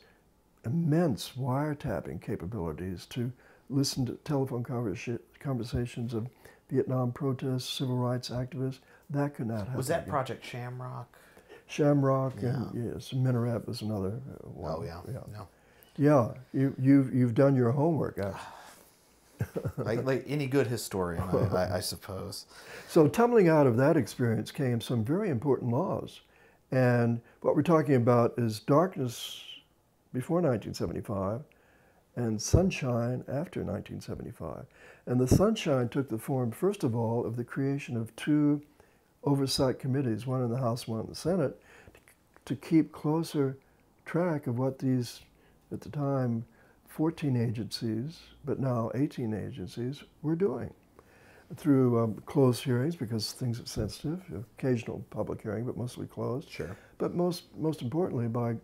immense wiretapping capabilities to listen to telephone conversations of Vietnam protests, civil rights activists, that could not happen. Was that again. Project Shamrock? Shamrock, and yes, Minaret was another one. Oh, yeah. No. Yeah, you've done your homework. like any good historian, I suppose. So tumbling out of that experience came some very important laws. And what we're talking about is darkness before 1975 and sunshine after 1975. And the sunshine took the form, first of all, of the creation of two oversight committees, one in the House, one in the Senate, to keep closer track of what these, at the time, 14 agencies, but now 18 agencies, were doing. Through closed hearings, because things are sensitive, occasional public hearing, but mostly closed. Sure. But most importantly, by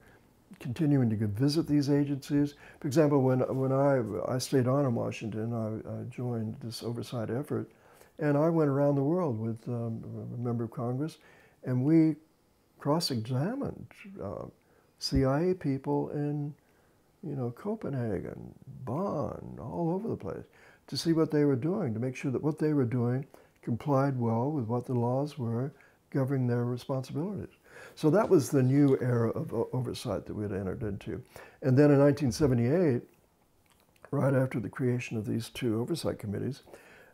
continuing to visit these agencies. For example, when I stayed on in Washington, I joined this oversight effort, and I went around the world with a member of Congress, and we cross-examined CIA people in, Copenhagen, Bonn, all over the place, to see what they were doing, to make sure that what they were doing complied well with what the laws were governing their responsibilities. So that was the new era of oversight that we had entered into. And then in 1978, right after the creation of these two oversight committees,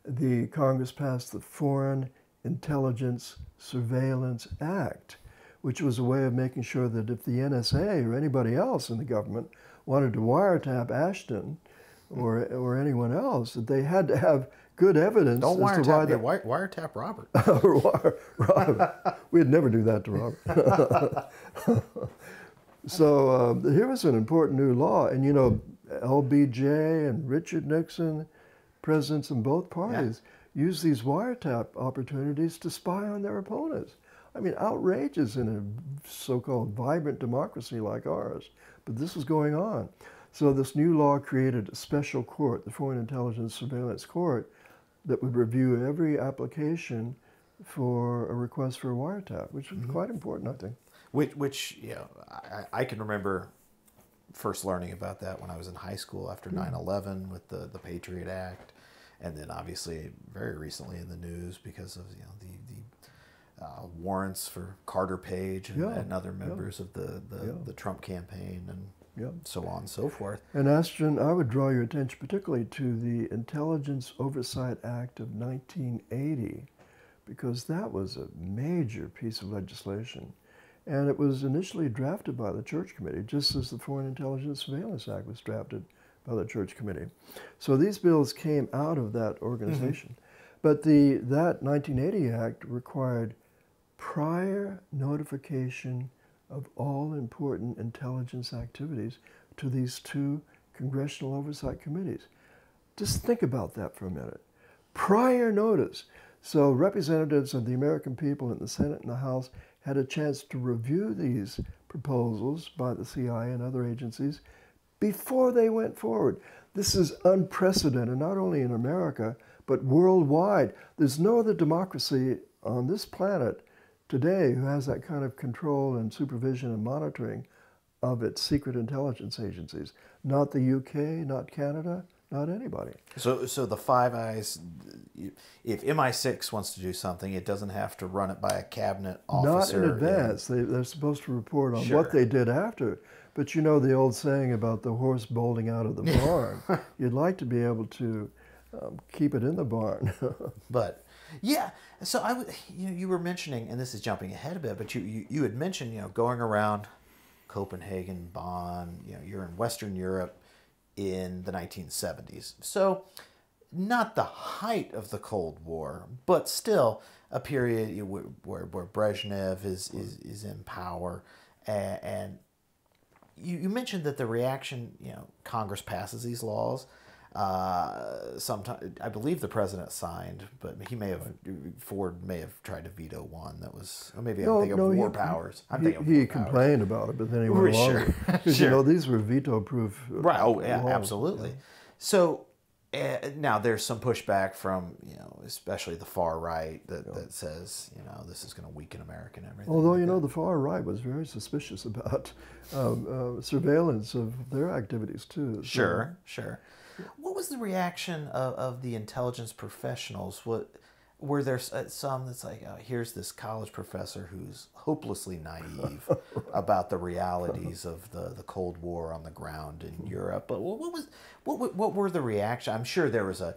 the Congress passed the Foreign Intelligence Surveillance Act, which was a way of making sure that if the NSA or anybody else in the government wanted to wiretap Ashton or anyone else, that they had to have good evidence. Don't as to wiretap why me, wiretap Robert. Robert. We'd never do that to Robert. So here was an important new law. And LBJ and Richard Nixon, presidents in both parties, used these wiretap opportunities to spy on their opponents. I mean, outrageous in a so-called vibrant democracy like ours. But this was going on. So this new law created a special court, the Foreign Intelligence Surveillance Court, that would review every application for a request for a wiretap, which was quite important, I think. Which I can remember first learning about that when I was in high school after 9/11 with the Patriot Act, and then obviously very recently in the news because of the warrants for Carter Page and other members of the Trump campaign and so on and so forth. And Ashton, I would draw your attention particularly to the Intelligence Oversight Act of 1980, because that was a major piece of legislation. And it was initially drafted by the Church Committee, just as the Foreign Intelligence Surveillance Act was drafted by the Church Committee. So these bills came out of that organization. But that 1980 Act required prior notification of all important intelligence activities to these two congressional oversight committees. Just think about that for a minute. Prior notice. So representatives of the American people in the Senate and the House had a chance to review these proposals by the CIA and other agencies before they went forward. This is unprecedented, not only in America, but worldwide. There's no other democracy on this planet today who has that kind of control and supervision and monitoring of its secret intelligence agencies. Not the UK, not Canada, not anybody. So the Five Eyes, if MI6 wants to do something, it doesn't have to run it by a cabinet officer. Not in advance. They're supposed to report on Sure. what they did after. But you know the old saying about the horse bolting out of the barn. You'd like to be able to keep it in the barn. But yeah, so you were mentioning, and this is jumping ahead a bit, but you had mentioned, going around Copenhagen, Bonn, you're in Western Europe in the 1970s. So not the height of the Cold War, but still a period where Brezhnev is in power. And you mentioned that the reaction, Congress passes these laws. Sometime, I believe the president signed, but Ford may have tried to veto one that was, or maybe I'm thinking of war powers. He complained about it, but then he went along with it. Because, these were veto-proof right, oh, yeah, laws. Absolutely. Yeah. So now there's some pushback from, especially the far right that says, this is going to weaken America and everything. Although, the far right was very suspicious about surveillance of their activities, too. So. Sure. What was the reaction of the intelligence professionals? Were there some that's like, here's this college professor who's hopelessly naive about the realities of the Cold War on the ground in Europe? But what were the reactions? I'm sure there was a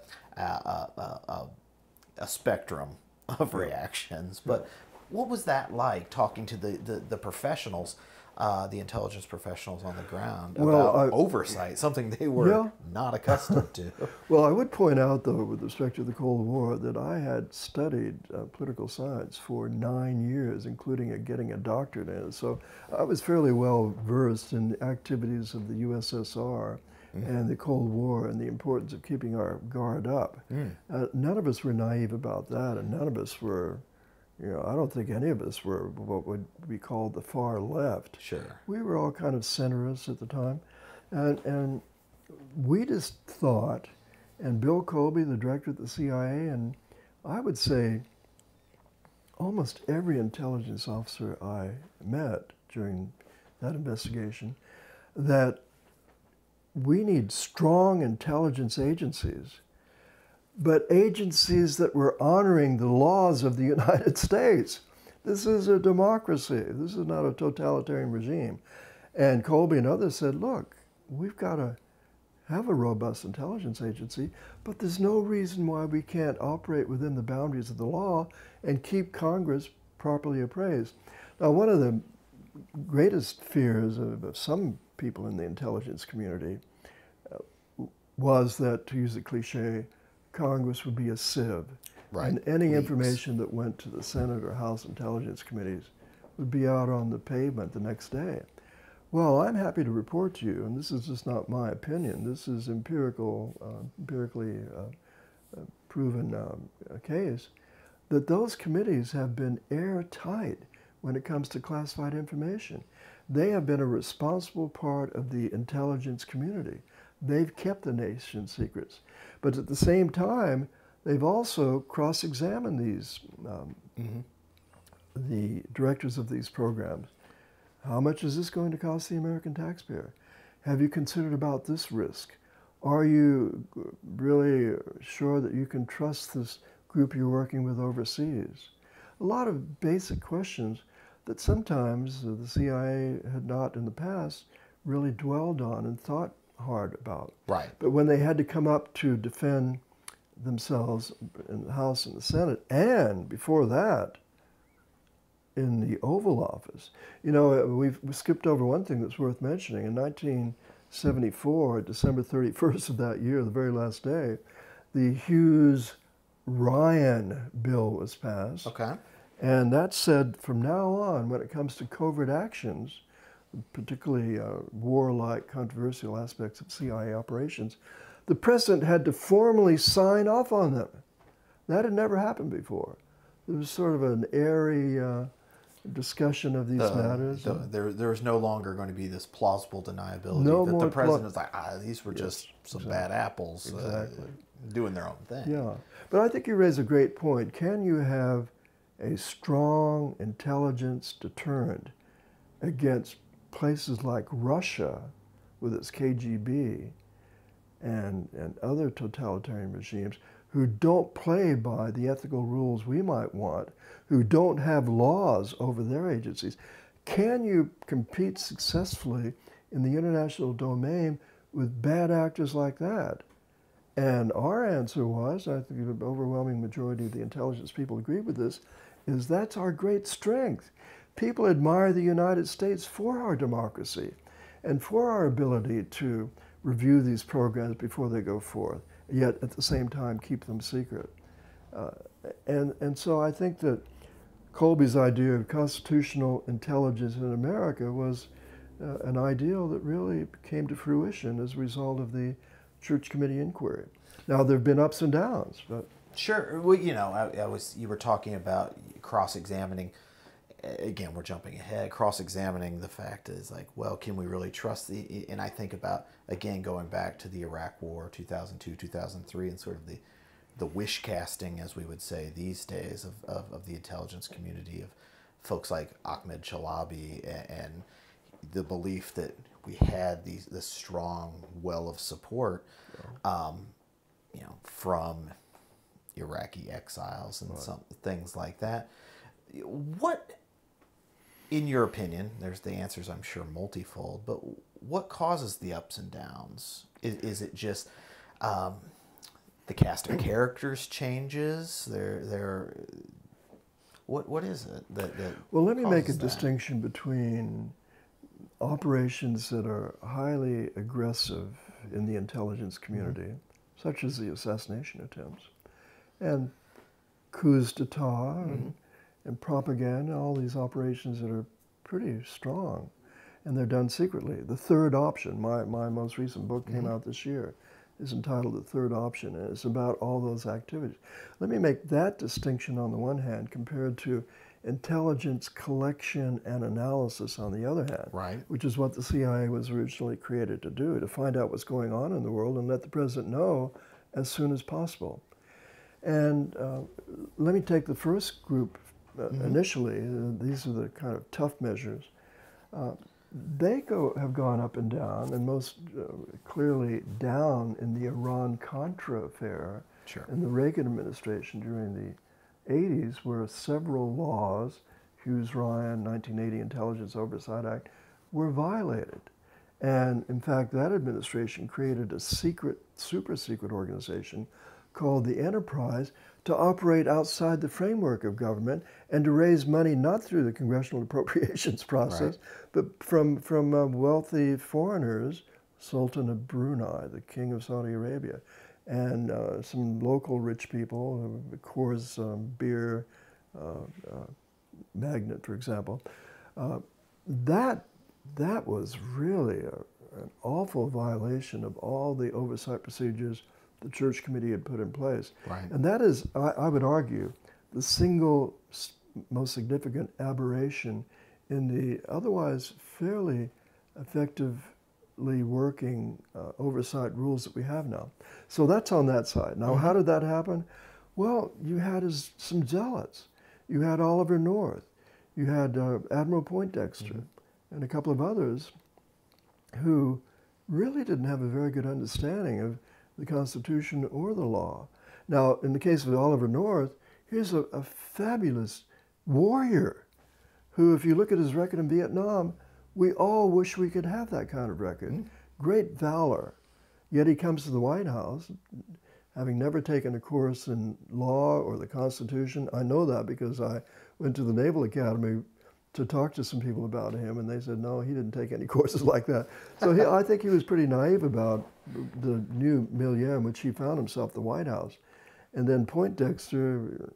spectrum of reactions, but what was that like, talking to the professionals? The intelligence professionals on the ground about oversight, something they were not accustomed to. Well, I would point out, though, with respect to the Cold War, that I had studied political science for 9 years, including getting a doctorate in it. So I was fairly well versed in the activities of the USSR and the Cold War and the importance of keeping our guard up. None of us were naive about that, and none of us were... I don't think any of us were what would be called the far left. Sure. We were all kind of centrists at the time. And we just thought, and Bill Colby, the director at the CIA, and I would say almost every intelligence officer I met during that investigation, that we need strong intelligence agencies, but agencies that were honoring the laws of the United States. This is a democracy. This is not a totalitarian regime. And Colby and others said, look, we've got to have a robust intelligence agency, but there's no reason why we can't operate within the boundaries of the law and keep Congress properly appraised. Now, one of the greatest fears of some people in the intelligence community was that, to use a cliche, Congress would be a sieve, right. And any information that went to the Senate or House Intelligence Committees would be out on the pavement the next day. Well, I'm happy to report to you, and this is just not my opinion, this is empirically proven case, that those committees have been airtight when it comes to classified information. They have been a responsible part of the intelligence community. They've kept the nation's secrets. But at the same time, they've also cross-examined these, the directors of these programs. How much is this going to cost the American taxpayer? Have you considered about this risk? Are you really sure that you can trust this group you're working with overseas? A lot of basic questions that sometimes the CIA had not in the past really dwelled on and thought hard about. Right. But when they had to come up to defend themselves in the House and the Senate, and before that, in the Oval Office. We've skipped over one thing that's worth mentioning. In 1974, December 31st of that year, the very last day, the Hughes-Ryan bill was passed. Okay. And that said, from now on, when it comes to covert actions, particularly warlike, controversial aspects of CIA operations, the president had to formally sign off on them. That had never happened before. There was sort of an airy discussion of these matters. There was no longer going to be this plausible deniability No that more the president was like, these were just some exactly. bad apples. Exactly. doing their own thing. Yeah, but I think you raise a great point. Can you have a strong intelligence deterrent against places like Russia with its KGB and other totalitarian regimes who don't play by the ethical rules we might want, who don't have laws over their agencies? Can you compete successfully in the international domain with bad actors like that? And our answer was, I think the overwhelming majority of the intelligence people agree with this, is that's our great strength. People admire the United States for our democracy and for our ability to review these programs before they go forth, yet at the same time keep them secret. And so I think that Colby's idea of constitutional intelligence in America was an ideal that really came to fruition as a result of the Church Committee inquiry. Now, there have been ups and downs, but... Sure. Well, you know, you were talking about cross-examining. Again, we're jumping ahead. Cross-examining the fact is like, well, can we really trust the... And I think about, again, going back to the Iraq War, 2002, 2003, and sort of the wish casting, as we would say these days, of the intelligence community, of folks like Ahmed Chalabi, and the belief that we had this strong well of support, you know, from Iraqi exiles and some things like that. What, in your opinion, there's the answers I'm sure multifold, but what causes the ups and downs? Is it just the cast of characters changes? What is it that well, let me make a that? distinction between operations that are highly aggressive in the intelligence community, such as the assassination attempts, and coups d'etat and propaganda, all these operations that are pretty strong, and they're done secretly. The Third Option, my most recent book came out this year, is entitled The Third Option, and it's about all those activities. Let me make that distinction on the one hand compared to intelligence collection and analysis on the other hand, right, which is what the CIA was originally created to do, to find out what's going on in the world and let the president know as soon as possible. And let me take the first group initially. These are the kind of tough measures. They have gone up and down, and most clearly down in the Iran-Contra affair in the Reagan administration during the 80s, where several laws, Hughes-Ryan, 1980 Intelligence Oversight Act, were violated. And in fact, that administration created a secret, super secret organization called the Enterprise to operate outside the framework of government and to raise money not through the congressional appropriations process, but from wealthy foreigners, Sultan of Brunei, the King of Saudi Arabia, and some local rich people, Coors beer magnate, for example. That was really an awful violation of all the oversight procedures the Church Committee had put in place. Right. And that is, I would argue, the single most significant aberration in the otherwise fairly effectively working oversight rules that we have now. So that's on that side. Now, how did that happen? Well, you had some zealots. You had Oliver North. You had Admiral Poindexter and a couple of others who really didn't have a very good understanding of the Constitution or the law. Now, in the case of Oliver North, here's a fabulous warrior who, if you look at his record in Vietnam, we all wish we could have that kind of record. Great valor. Yet he comes to the White House, having never taken a course in law or the Constitution. I know that because I went to the Naval Academy to talk to some people about him, and they said, no, he didn't take any courses like that. So I think he was pretty naive about the new milieu in which he found himself, the White House. And then Poindexter,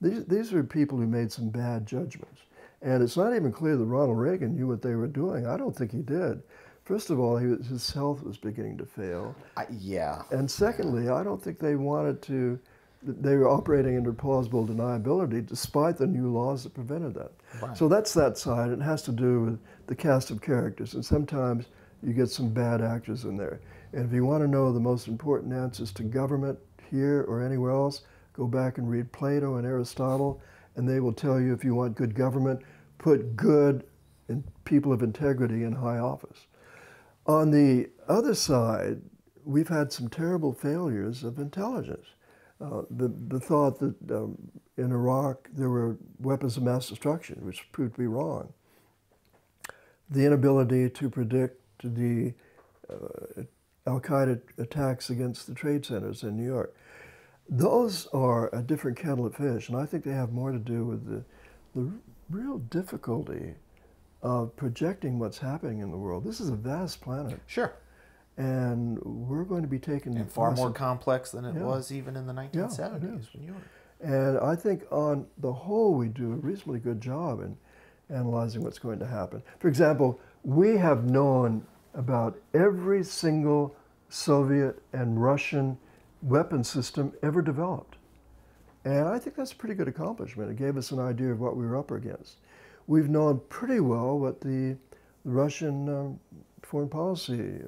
these are people who made some bad judgments. And it's not even clear that Ronald Reagan knew what they were doing. I don't think he did. First of all, his health was beginning to fail. Yeah. And secondly, I don't think they wanted to, they were operating under plausible deniability despite the new laws that prevented that. Right. So that's that side. It has to do with the cast of characters. And sometimes you get some bad actors in there. And if you want to know the most important answers to government here or anywhere else, go back and read Plato and Aristotle, and they will tell you if you want good government, put good and people of integrity in high office. On the other side, we've had some terrible failures of intelligence. The thought that in Iraq there were weapons of mass destruction, which proved to be wrong. The inability to predict the Al-Qaeda attacks against the trade centers in New York. Those are a different kettle of fish, and I think they have more to do with the real difficulty of projecting what's happening in the world. This is a vast planet. Sure. And we're going to be taken... And far more complex than it was even in the 1970s. Yeah, when you were... And I think on the whole we do a reasonably good job in analyzing what's going to happen. For example, we have known about every single Soviet and Russian weapon system ever developed. And I think that's a pretty good accomplishment. It gave us an idea of what we were up against. We've known pretty well what the Russian foreign policy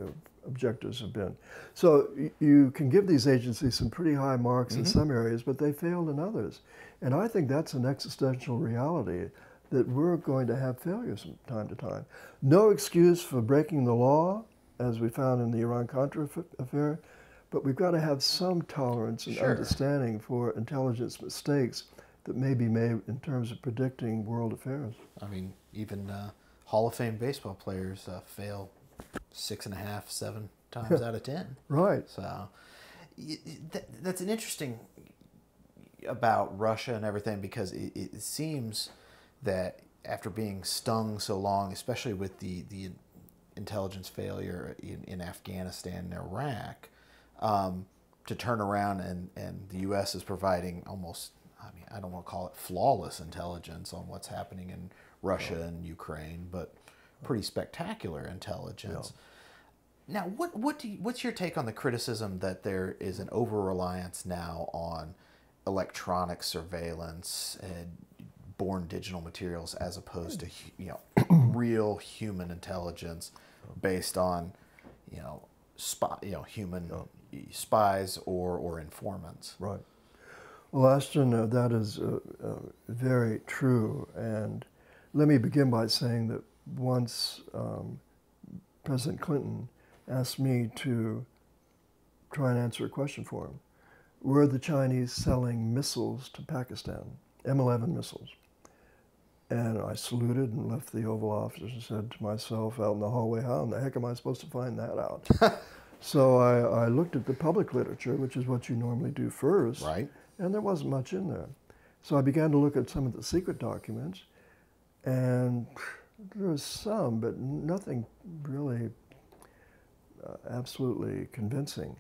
objectives have been. So you can give these agencies some pretty high marks in some areas, but they failed in others. And I think that's an existential reality, that we're going to have failures from time to time. No excuse for breaking the law, as we found in the Iran-Contra affair, but we've got to have some tolerance and understanding for intelligence mistakes that may be made in terms of predicting world affairs. I mean, even Hall of Fame baseball players fail 6.5, 7 times out of 10. Right. So that's an interesting about Russia and everything, because it seems that after being stung so long, especially with the intelligence failure in Afghanistan and Iraq, to turn around and the U.S. is providing almost, I mean, I don't want to call it flawless intelligence on what's happening in Russia and Ukraine, but pretty spectacular intelligence. Now, what's your take on the criticism that there is an over-reliance now on electronic surveillance and born digital materials as opposed to real human intelligence based on human spies or informants? Right. Well, Ashton, that is very true. And let me begin by saying that once President Clinton asked me to try and answer a question for him. Were the Chinese selling missiles to Pakistan, M11 missiles? And I saluted and left the Oval Office and said to myself out in the hallway, how in the heck am I supposed to find that out? So I looked at the public literature, which is what you normally do first, right? And there wasn't much in there. So I began to look at some of the secret documents, and there was some, but nothing really absolutely convincing.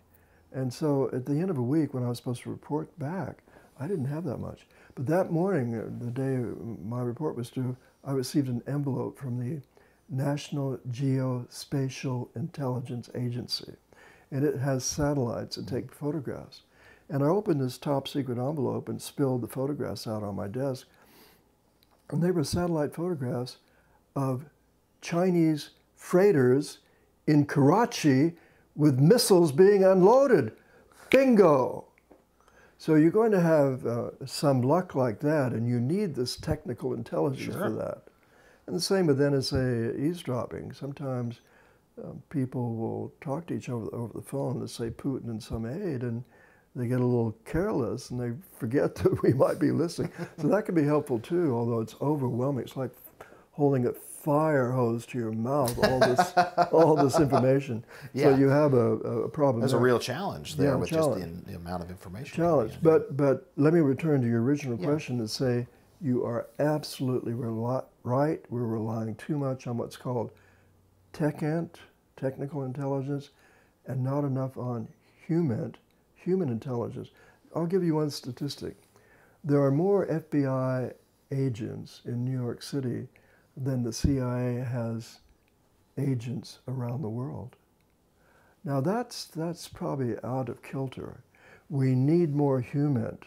And so at the end of a week, when I was supposed to report back, I didn't have that much. But that morning, the day my report was due, I received an envelope from the National Geospatial Intelligence Agency. And it has satellites that take photographs. And I opened this top secret envelope and spilled the photographs out on my desk. And they were satellite photographs of Chinese freighters in Karachi with missiles being unloaded. Bingo! So you're going to have some luck like that, and you need this technical intelligence for that. And the same with NSA eavesdropping. Sometimes people will talk to each other over the phone, let's say Putin and some aide, and they get a little careless and they forget that we might be listening. So that can be helpful too, although it's overwhelming. It's like holding a fire hose to your mouth, all this information. Yeah. So you have a problem. There's there. a real challenge there with just the amount of information. Challenge. But let me return to your original question and say you are absolutely right. We're relying too much on what's called technical intelligence, and not enough on human intelligence. I'll give you one statistic. There are more FBI agents in New York City than the CIA has agents around the world. Now that's probably out of kilter. We need more human,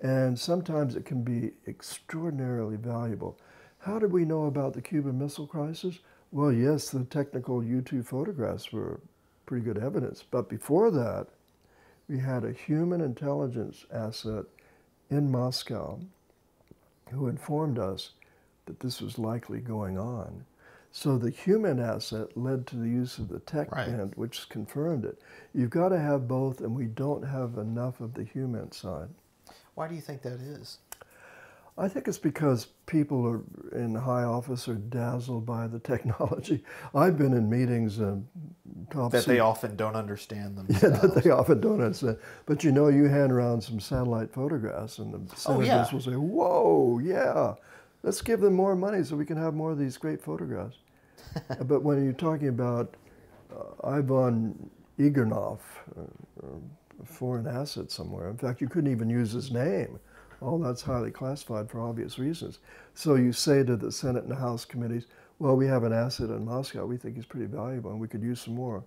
and sometimes it can be extraordinarily valuable. How did we know about the Cuban Missile Crisis? Well, yes, the technical U-2 photographs were pretty good evidence. But before that, we had a human intelligence asset in Moscow who informed us that this was likely going on. So the human asset led to the use of the tech band, which confirmed it. You've got to have both, and we don't have enough of the human side. Why do you think that is? I think it's because people are in high office are dazzled by the technology. I've been in meetings and that they often don't understand themselves. Yeah, that they often don't understand. But you know, you hand around some satellite photographs and the senators will say, whoa, yeah, let's give them more money so we can have more of these great photographs. But when you're talking about Ivan Ignatov, a foreign asset somewhere, in fact, you couldn't even use his name. All that's highly classified for obvious reasons. So you say to the Senate and the House committees, well, we have an asset in Moscow. We think he's pretty valuable and we could use some more.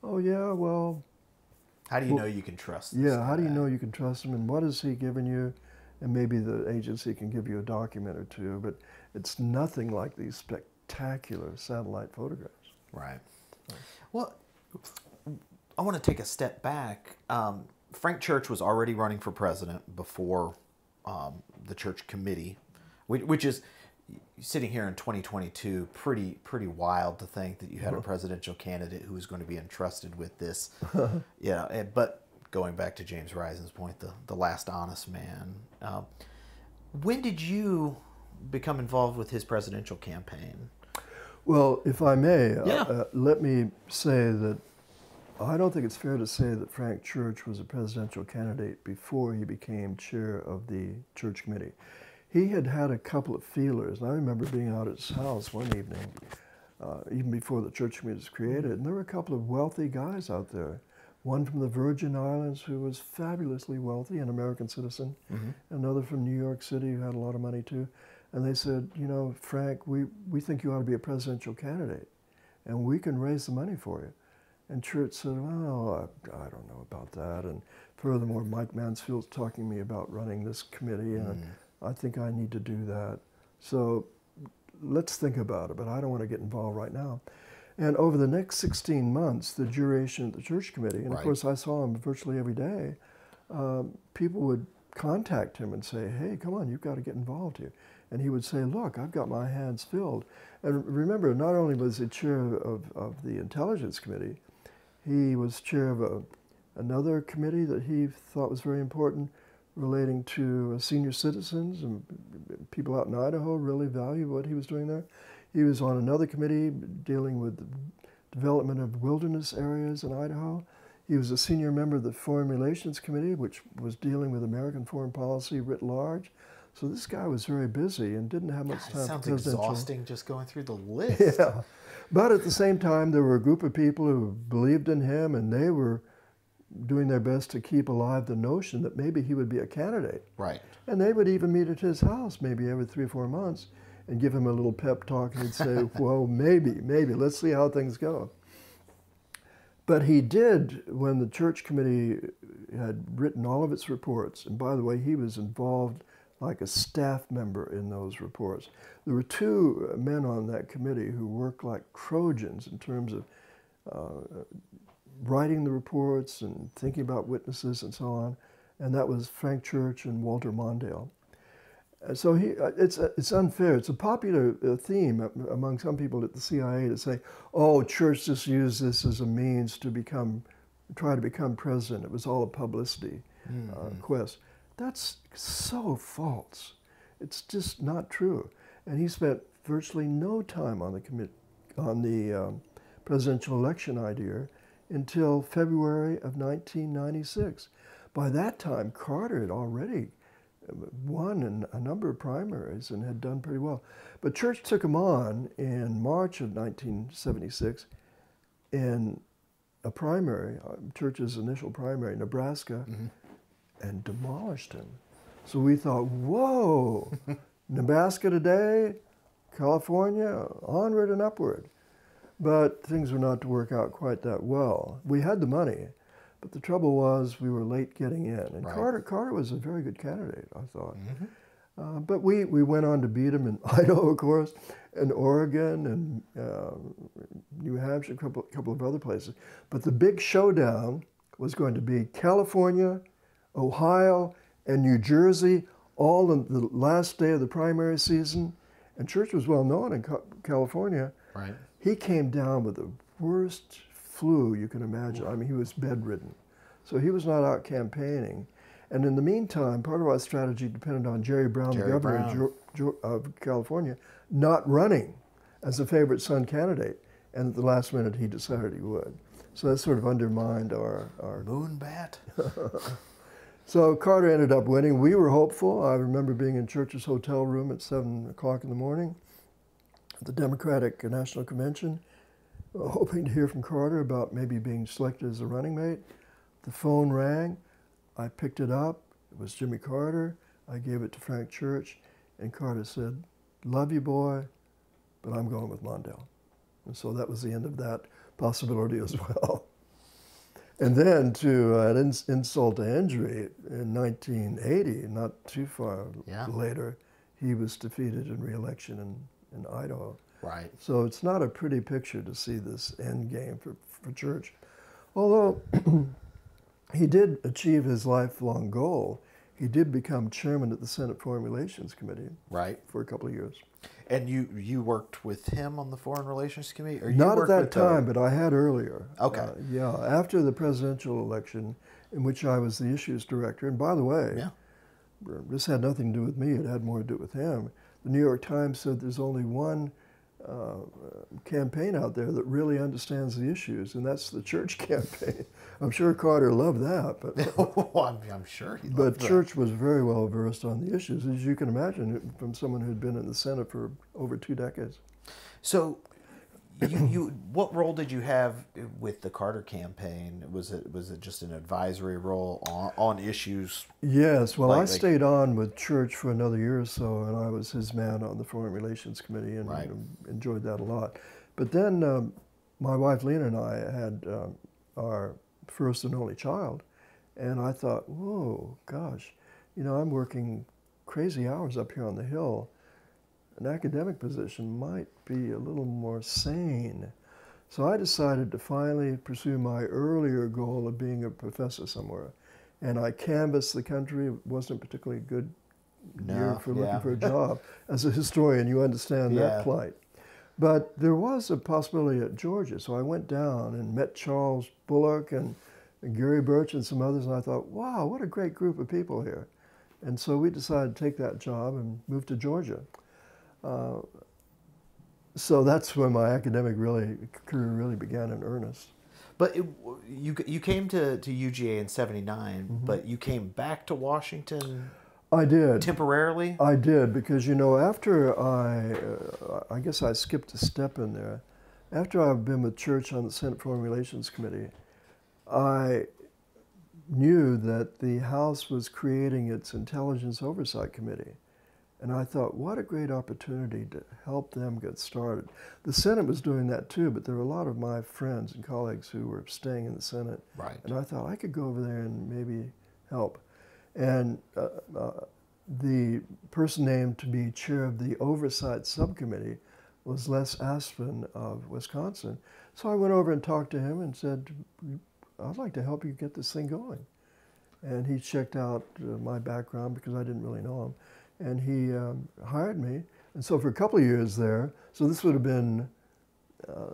Oh, yeah, well. How do you know you can trust this? Yeah, how do you know you can trust him and what has he given you? And maybe the agency can give you a document or two, but it's nothing like these spectacular satellite photographs. Right. Well, I want to take a step back. Frank Church was already running for president before the church committee, which is, sitting here in 2022, pretty wild to think that you had a presidential candidate who was going to be entrusted with this. Yeah, but going back to James Risen's point, the last honest man. When did you become involved with his presidential campaign? Well, if I may, let me say that I don't think it's fair to say that Frank Church was a presidential candidate before he became chair of the church committee. He had had a couple of feelers, and I remember being out at his house one evening, even before the church committee was created, and there were a couple of wealthy guys out there. One from the Virgin Islands who was fabulously wealthy, an American citizen, another from New York City who had a lot of money too. And they said, you know, Frank, we think you ought to be a presidential candidate, and we can raise the money for you. And Church said, well, I don't know about that. And furthermore, Mike Mansfield's talking to me about running this committee, and I think I need to do that. So let's think about it, but I don't want to get involved right now. And over the next 16 months, the duration of the church committee, and of course I saw him virtually every day, people would contact him and say, hey, come on, you've got to get involved here. And he would say, look, I've got my hands filled. And remember, not only was he chair of the Intelligence Committee, he was chair of another committee that he thought was very important relating to senior citizens, and people out in Idaho really value what he was doing there. He was on another committee dealing with the development of wilderness areas in Idaho. He was a senior member of the Foreign Relations Committee, which was dealing with American foreign policy writ large. So this guy was very busy and didn't have much time for presidential. Sounds exhausting just going through the list. Yeah. But at the same time, there were a group of people who believed in him, and they were doing their best to keep alive the notion that maybe he would be a candidate. Right. And they would even meet at his house maybe every 3 or 4 months and give him a little pep talk, and he'd say, well, maybe, let's see how things go. But he did, when the church committee had written all of its reports, and by the way, he was involved like a staff member in those reports. There were 2 men on that committee who worked like Trojans in terms of writing the reports and thinking about witnesses and so on, and that was Frank Church and Walter Mondale. So it's unfair. It's a popular theme among some people at the CIA to say, oh, Church just used this as a means to try to become president. It was all a publicity quest. That's so false. It's just not true. And he spent virtually no time on the presidential election idea until February of 1996. By that time, Carter had already won in a number of primaries and had done pretty well. But Church took him on in March of 1976 in a primary, Church's initial primary, Nebraska, and demolished him. So we thought, whoa, Nebraska today, California, onward and upward. But things were not to work out quite that well. We had the money, but the trouble was we were late getting in. And Carter was a very good candidate, I thought. But we went on to beat them in Idaho, of course, and Oregon, and New Hampshire, a couple of other places. But the big showdown was going to be California, Ohio, and New Jersey, all on the last day of the primary season. And Church was well known in California. Right. He came down with the worst flu you can imagine. I mean, he was bedridden. So he was not out campaigning. And in the meantime, part of our strategy depended on Jerry Brown, the governor of California, not running as a favorite son candidate. And at the last minute, he decided he would. So that sort of undermined our Moonbat. So Carter ended up winning. We were hopeful. I remember being in Church's hotel room at 7 o'clock in the morning at the Democratic National Convention, hoping to hear from Carter about maybe being selected as a running mate. The phone rang. I picked it up. It was Jimmy Carter. I gave it to Frank Church, and Carter said, "Love you, boy, but I'm going with Mondale." And so that was the end of that possibility as well. And then to add insult to injury, in 1980, not too far later, he was defeated in re-election in Idaho. Right. So it's not a pretty picture to see this end game for Church. Although he did achieve his lifelong goal. He did become chairman at the Senate Foreign Relations Committee. Right. For a couple of years. And you worked with him on the Foreign Relations Committee? Or Not at that time, but I had earlier. Okay. Yeah, after the presidential election, in which I was the issues director. And by the way, this had nothing to do with me. It had more to do with him. The New York Times said there's only one campaign out there that really understands the issues, and that's the Church campaign. I'm sure Carter loved that, but I'm sure he loved but that. Church was very well versed on the issues, as you can imagine, from someone who'd been in the Senate for over 2 decades. So, what role did you have with the Carter campaign? Was it just an advisory role on issues? Yes. Well, I stayed on with Church for another year or so, and I was his man on the Foreign Relations Committee, and enjoyed that a lot. But then my wife Lena and I had our first and only child, and I thought, whoa, gosh, I'm working crazy hours up here on the Hill. An academic position might be a little more sane. So I decided to finally pursue my earlier goal of being a professor somewhere. And I canvassed the country. It wasn't a particularly good year for looking for a job. As a historian, you understand that plight. But there was a possibility at Georgia. So I went down and met Charles Bullock and Gary Birch and some others. And I thought, wow, what a great group of people here. And so we decided to take that job and move to Georgia. So that's when my academic career really began in earnest. But you came to UGA in '79, but you came back to Washington. I did temporarily. I did because after I guess I skipped a step in there. After I've been with Church on the Senate Foreign Relations Committee, I knew that the House was creating its Intelligence Oversight Committee. And I thought, what a great opportunity to help them get started. The Senate was doing that too, but there were a lot of my friends and colleagues who were staying in the Senate. Right. And I thought I could go over there and maybe help. And the person named to be chair of the Oversight Subcommittee was Les Ashton of Wisconsin. So I went over and talked to him and said, I'd like to help you get this thing going. And he checked out my background because I didn't really know him. And he hired me. And so for a couple of years there, so this would have been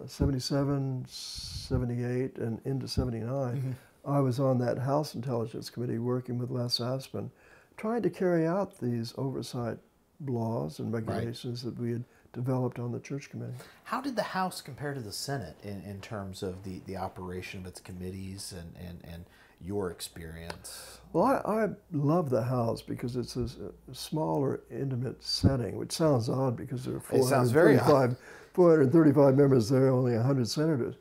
77, 78, and into 79, I was on that House Intelligence Committee working with Les Ashton, trying to carry out these oversight laws and regulations that we had developed on the Church Committee. How did the House compare to the Senate in terms of the operation of its committees and your experience? Well, I love the House because it's a smaller, intimate setting, which sounds odd because there are 435 members there, only 100 senators.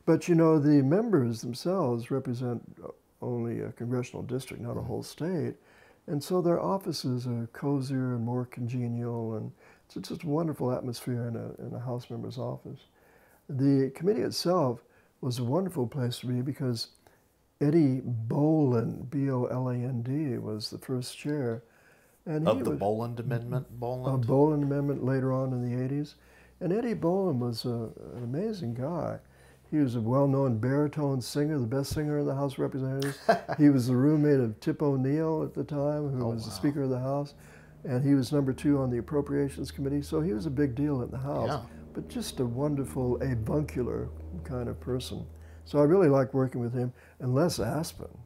But the members themselves represent only a congressional district, not a whole state. And so their offices are cozier and more congenial, and it's just a wonderful atmosphere in a House member's office. The committee itself was a wonderful place to be because Eddie Boland, B-O-L-A-N-D, was the first chair. And he Of the was Boland Amendment, a Boland? Boland Amendment later on in the 80s. And Eddie Boland was an amazing guy. He was a well-known baritone singer, the best singer in the House of Representatives. He was the roommate of Tip O'Neill at the time, who was the Speaker of the House. And he was #2 on the Appropriations Committee, so he was a big deal in the House. Yeah. But just a wonderful, avuncular kind of person. So I really liked working with him. And Les Aspin.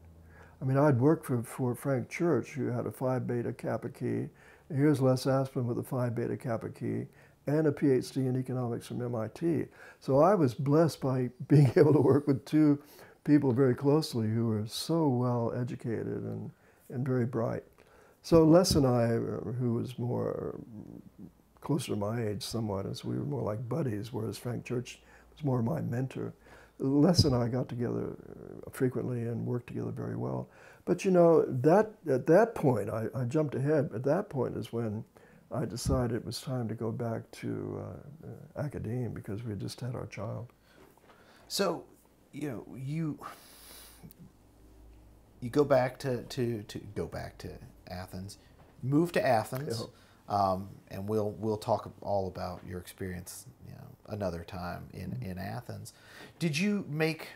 I mean, I'd worked for Frank Church, who had a Phi Beta Kappa key. And here's Les Aspin with a Phi Beta Kappa key and a PhD in economics from MIT. So I was blessed by being able to work with two people very closely who were so well educated and very bright. So Les and I, who was more closer to my age somewhat, as we were more like buddies, whereas Frank Church was more my mentor. Les and I got together frequently and worked together very well. But you know, at that point, I jumped ahead. At that point is when I decided it was time to go back to academia because we had just had our child. So, you know, you go back to Athens, move to Athens, and we'll talk all about your experience, you know, another time in Athens. Did you make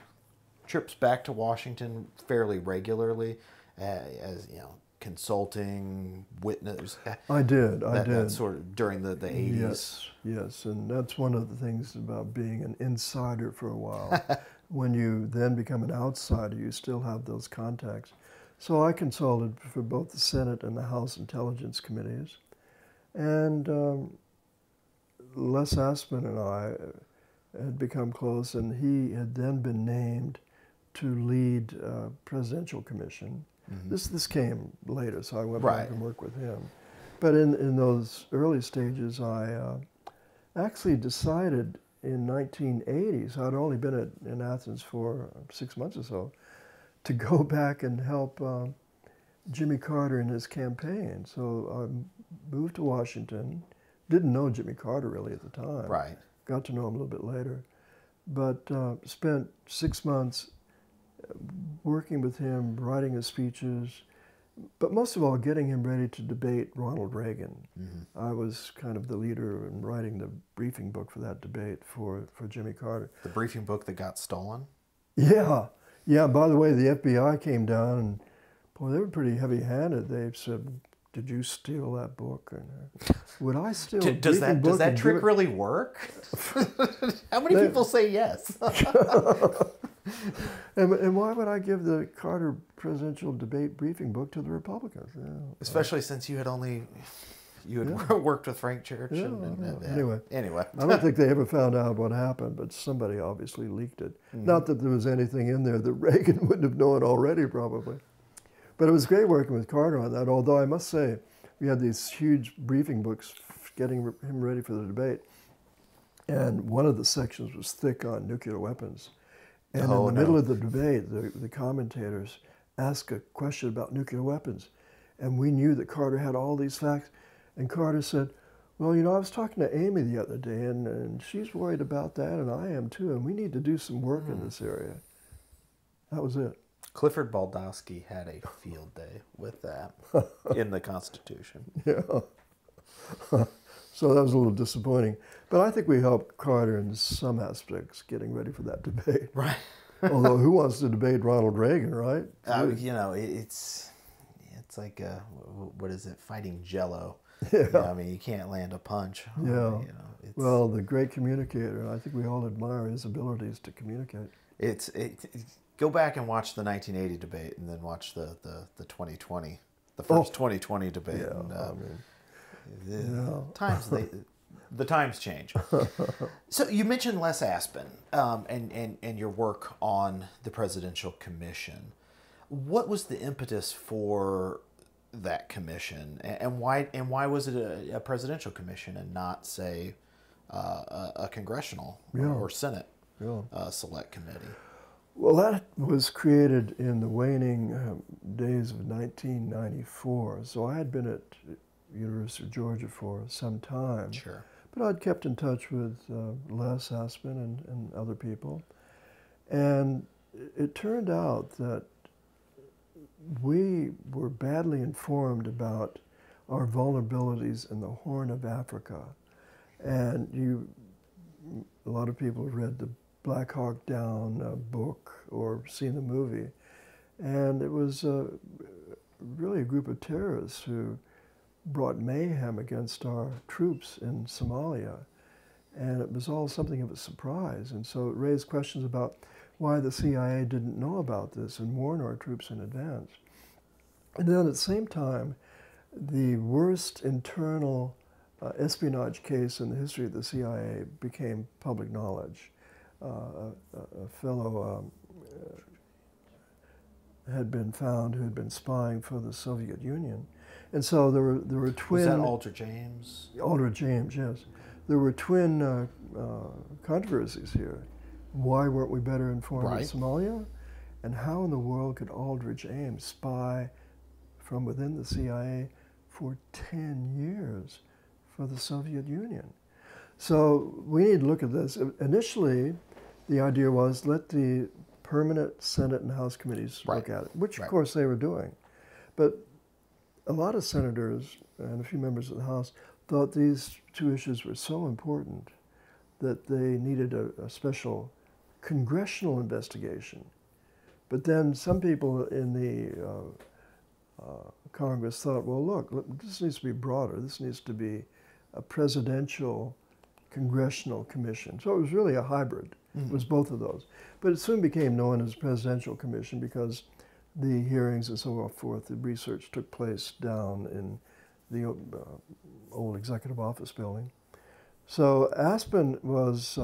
trips back to Washington fairly regularly, as you know, consulting, witness? I did. That sort of during the 80s. Yes, and that's one of the things about being an insider for a while. When you then become an outsider, you still have those contacts. So I consulted for both the Senate and the House Intelligence Committees. And Les Aspin and I had become close, and he had then been named to lead a presidential commission. Mm-hmm. This came later, so I went back and worked with him. But in those early stages, I actually decided in 1980, so I'd only been in Athens for 6 months or so, to go back and help Jimmy Carter in his campaign. So I moved to Washington. Didn't know Jimmy Carter really at the time. Right. Got to know him a little bit later. But spent 6 months working with him, writing his speeches, but most of all, getting him ready to debate Ronald Reagan. Mm-hmm. I was kind of the leader in writing the briefing book for that debate for Jimmy Carter. The briefing book that got stolen? Yeah. Yeah, by the way, the FBI came down and, boy, they were pretty heavy-handed. They said, did you steal that book? And, would I steal a does briefing book? Does that trick really work? How many people say yes? And why would I give the Carter presidential debate briefing book to the Republicans? Yeah. Especially since you had worked with Frank Church. Yeah. Anyway. I don't think they ever found out what happened, but somebody obviously leaked it. Mm-hmm. Not that there was anything in there that Reagan wouldn't have known already, probably. But it was great working with Carter on that, although I must say, we had these huge briefing books getting him ready for the debate. And one of the sections was thick on nuclear weapons. And in the middle of the debate, the commentators asked a question about nuclear weapons. And we knew that Carter had all these facts. And Carter said, well, you know, I was talking to Amy the other day, and she's worried about that, and I am too, and we need to do some work in this area. That was it. Clifford Baldowski had a field day with that in the Constitution. Yeah. So that was a little disappointing. But I think we helped Carter in some aspects getting ready for that debate. Right. Although who wants to debate Ronald Reagan, right? You know, it's like, what is it, fighting Jell-O. Yeah. You know, I mean, you can't land a punch. Yeah. You know, well, the great communicator. I think we all admire his abilities to communicate. Go back and watch the 1980 debate, and then watch the 2020, the first 2020 debate. Yeah, and, the times change. So you mentioned Les Aspin and your work on the Presidential Commission. What was the impetus for that commission, and why was it a presidential commission and not, say, a congressional or Senate select committee? Well, that was created in the waning days of 1994. So I had been at University of Georgia for some time. Sure. But I'd kept in touch with Les Aspin and other people. And it turned out that we were badly informed about our vulnerabilities in the Horn of Africa. And a lot of people have read the Black Hawk Down book or seen the movie. And it was really a group of terrorists who brought mayhem against our troops in Somalia. And it was all something of a surprise. And so it raised questions about why the CIA didn't know about this and warn our troops in advance. And then at the same time, the worst internal espionage case in the history of the CIA became public knowledge. A fellow had been found who had been spying for the Soviet Union. And so there were twin... Was that Aldrich James? Aldrich James, yes. There were twin controversies here. Why weren't we better informed in Somalia? And how in the world could Aldrich James spy from within the CIA for 10 years for the Soviet Union? So we need to look at this. Initially, the idea was let the permanent Senate and House committees look at it, which of course they were doing. But a lot of senators and a few members of the House thought these two issues were so important that they needed a special congressional investigation. But then some people in the Congress thought, well, look, this needs to be broader. This needs to be a presidential congressional commission. So it was really a hybrid. It was both of those. But it soon became known as Presidential Commission because the hearings and so forth, the research took place down in the old executive office building. So Ashton was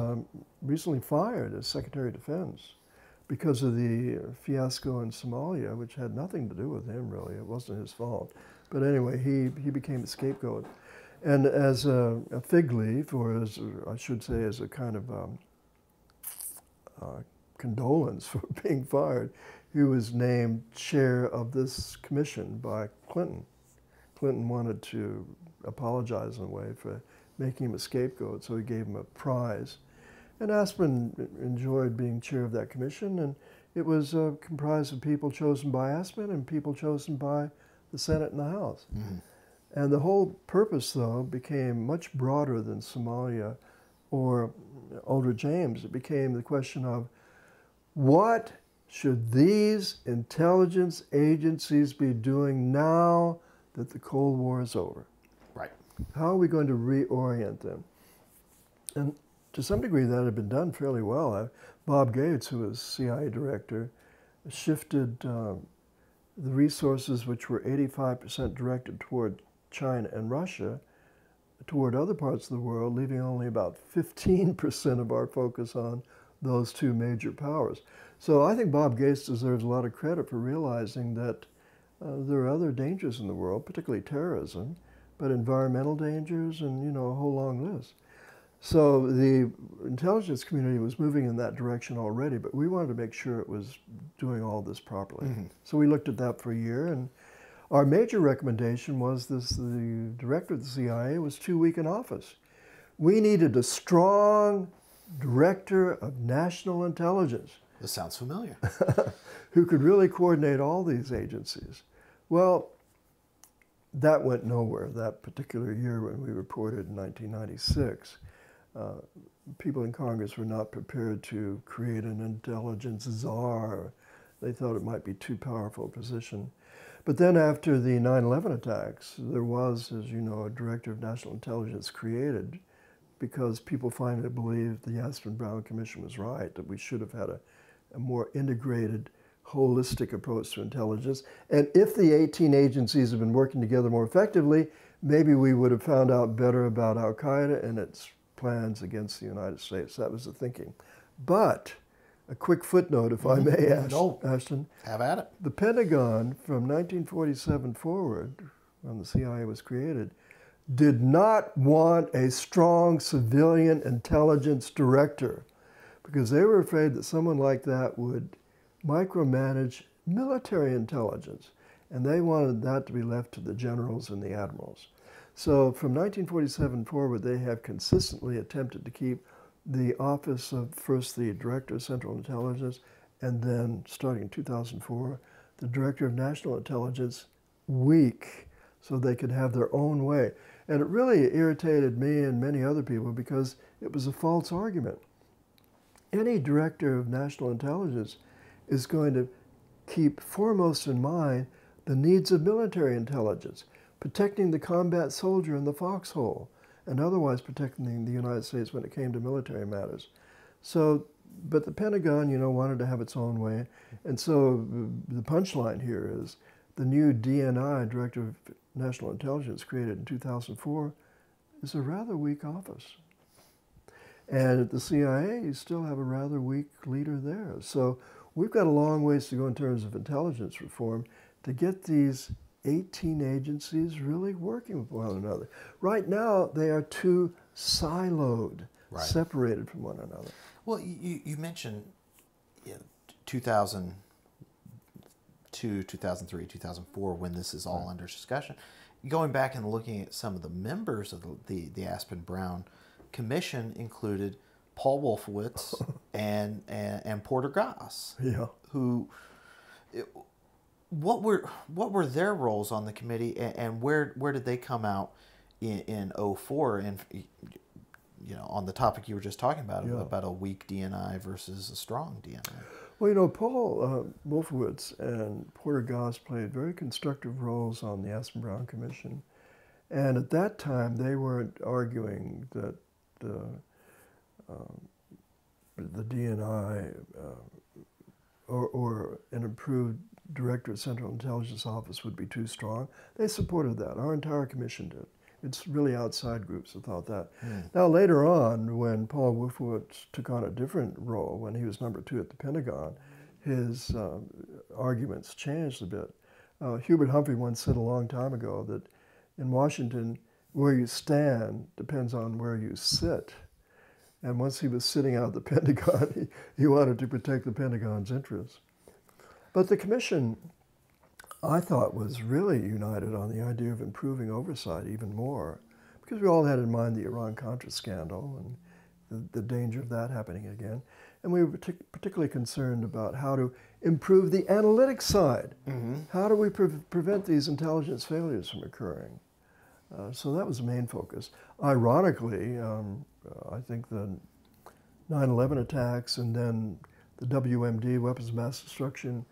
recently fired as Secretary of Defense because of the fiasco in Somalia, which had nothing to do with him, really. It wasn't his fault. But anyway, he became the scapegoat. And as a fig leaf, or as I should say, as a kind of condolence for being fired, he was named chair of this commission by Clinton. Clinton wanted to apologize in a way for making him a scapegoat, so he gave him a prize. And Ashton enjoyed being chair of that commission, and it was comprised of people chosen by Ashton and people chosen by the Senate and the House. And the whole purpose, though, became much broader than Somalia or Aldrich James. It became the question of what should these intelligence agencies be doing now that the Cold War is over? Right. How are we going to reorient them? And to some degree, that had been done fairly well. Bob Gates, who was CIA director, shifted the resources, which were 85% directed toward China and Russia, toward other parts of the world, leaving only about 15% of our focus on those two major powers. So I think Bob Gates deserves a lot of credit for realizing that there are other dangers in the world, particularly terrorism, but environmental dangers and, you know, a whole long list. So the intelligence community was moving in that direction already, but we wanted to make sure it was doing all this properly. So we looked at that for a year, and our major recommendation was the director of the CIA was too weak in office. We needed a strong director of national intelligence. This sounds familiar. Who could really coordinate all these agencies. Well, that went nowhere that particular year when we reported in 1996. People in Congress were not prepared to create an intelligence czar. They thought it might be too powerful a position. But then after the 9/11 attacks, there was, as you know, a director of national intelligence created because people finally believed the Ashton Brown Commission was right, that we should have had a more integrated, holistic approach to intelligence. And if the 18 agencies had been working together more effectively, maybe we would have found out better about Al-Qaeda and its plans against the United States. That was the thinking. But a quick footnote, if I may, Ashton. Have at it. The Pentagon, from 1947 forward, when the CIA was created, did not want a strong civilian intelligence director because they were afraid that someone like that would micromanage military intelligence, and they wanted that to be left to the generals and the admirals. So from 1947 forward, they have consistently attempted to keep the office of first the Director of Central Intelligence, and then starting in 2004, the Director of National Intelligence weak, so they could have their own way. And it really irritated me and many other people because it was a false argument. Any director of national intelligence is going to keep foremost in mind the needs of military intelligence, protecting the combat soldier in the foxhole, and otherwise protecting the United States when it came to military matters. So, but the Pentagon, wanted to have its own way. And so the punchline here is the new DNI, Director of National Intelligence, created in 2004, is a rather weak office. And at the CIA, you still have a rather weak leader there. So we've got a long ways to go in terms of intelligence reform to get these 18 agencies really working with one another. Right now, they are too siloed, separated from one another. Well, you mentioned 2002, 2003, 2004, when this is all under discussion. Going back and looking at some of the members of the Aspen Brown Commission included Paul Wolfowitz and Porter Goss, who. What were their roles on the committee, and where did they come out in 04? And on the topic you were just talking about a weak DNI versus a strong DNI. Well, Paul Wolfowitz and Porter Goss played very constructive roles on the Aspen Brown Commission, and at that time they weren't arguing that the DNI or an improved Director of Central Intelligence Office would be too strong. They supported that. Our entire commission did. It's really outside groups that thought that. Now later on, when Paul Wolfowitz took on a different role, when he was number 2 at the Pentagon, his arguments changed a bit. Hubert Humphrey once said a long time ago that in Washington, where you stand depends on where you sit. And once he was sitting out at the Pentagon, he wanted to protect the Pentagon's interests. But the commission, I thought, was really united on the idea of improving oversight even more, because we all had in mind the Iran-Contra scandal and the danger of that happening again. And we were particularly concerned about how to improve the analytics side. How do we prevent these intelligence failures from occurring? So that was the main focus. Ironically, I think the 9/11 attacks and then the WMD, weapons of mass destruction,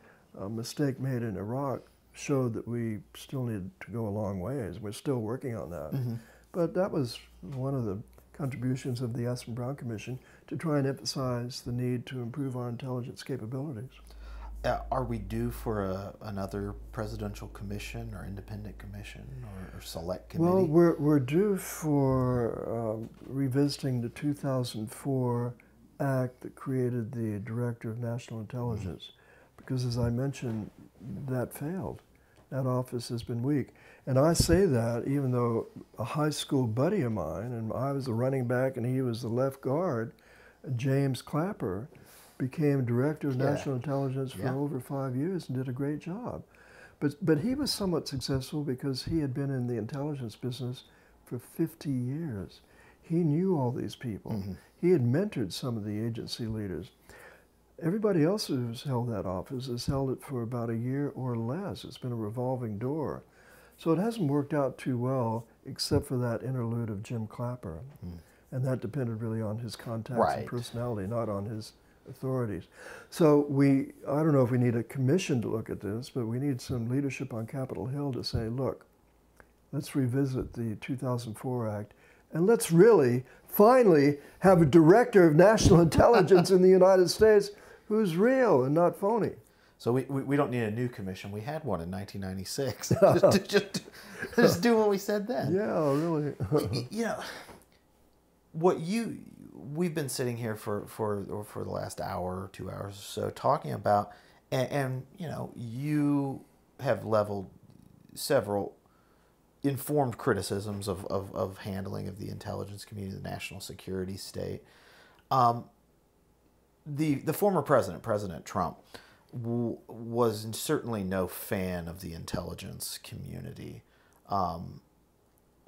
mistake made in Iraq showed that we still need to go a long ways. We're still working on that. But that was one of the contributions of the Aspen Brown Commission to try and emphasize the need to improve our intelligence capabilities. Are we due for another presidential commission or independent commission or select committee? Well, we're due for revisiting the 2004 act that created the Director of National Intelligence. Because as I mentioned, that failed. That office has been weak. And I say that even though a high school buddy of mine, and I was the running back and he was the left guard, James Clapper, became Director of National Intelligence for over 5 years and did a great job. But he was somewhat successful because he had been in the intelligence business for 50 years. He knew all these people. He had mentored some of the agency leaders. Everybody else who's held that office has held it for about a year or less. It's been a revolving door. So it hasn't worked out too well, except for that interlude of Jim Clapper. And that depended really on his contacts and personality, not on his authorities. So I don't know if we need a commission to look at this, but we need some leadership on Capitol Hill to say, look, let's revisit the 2004 Act, and let's really, finally, have a Director of National Intelligence in the United States who's real and not phony. So we don't need a new commission. We had one in 1996. just do what we said then. Yeah, really. We've been sitting here for the last hour, 2 hours or so, talking about, and you have leveled several informed criticisms of handling of the intelligence community, the national security state. The former president, President Trump, was certainly no fan of the intelligence community,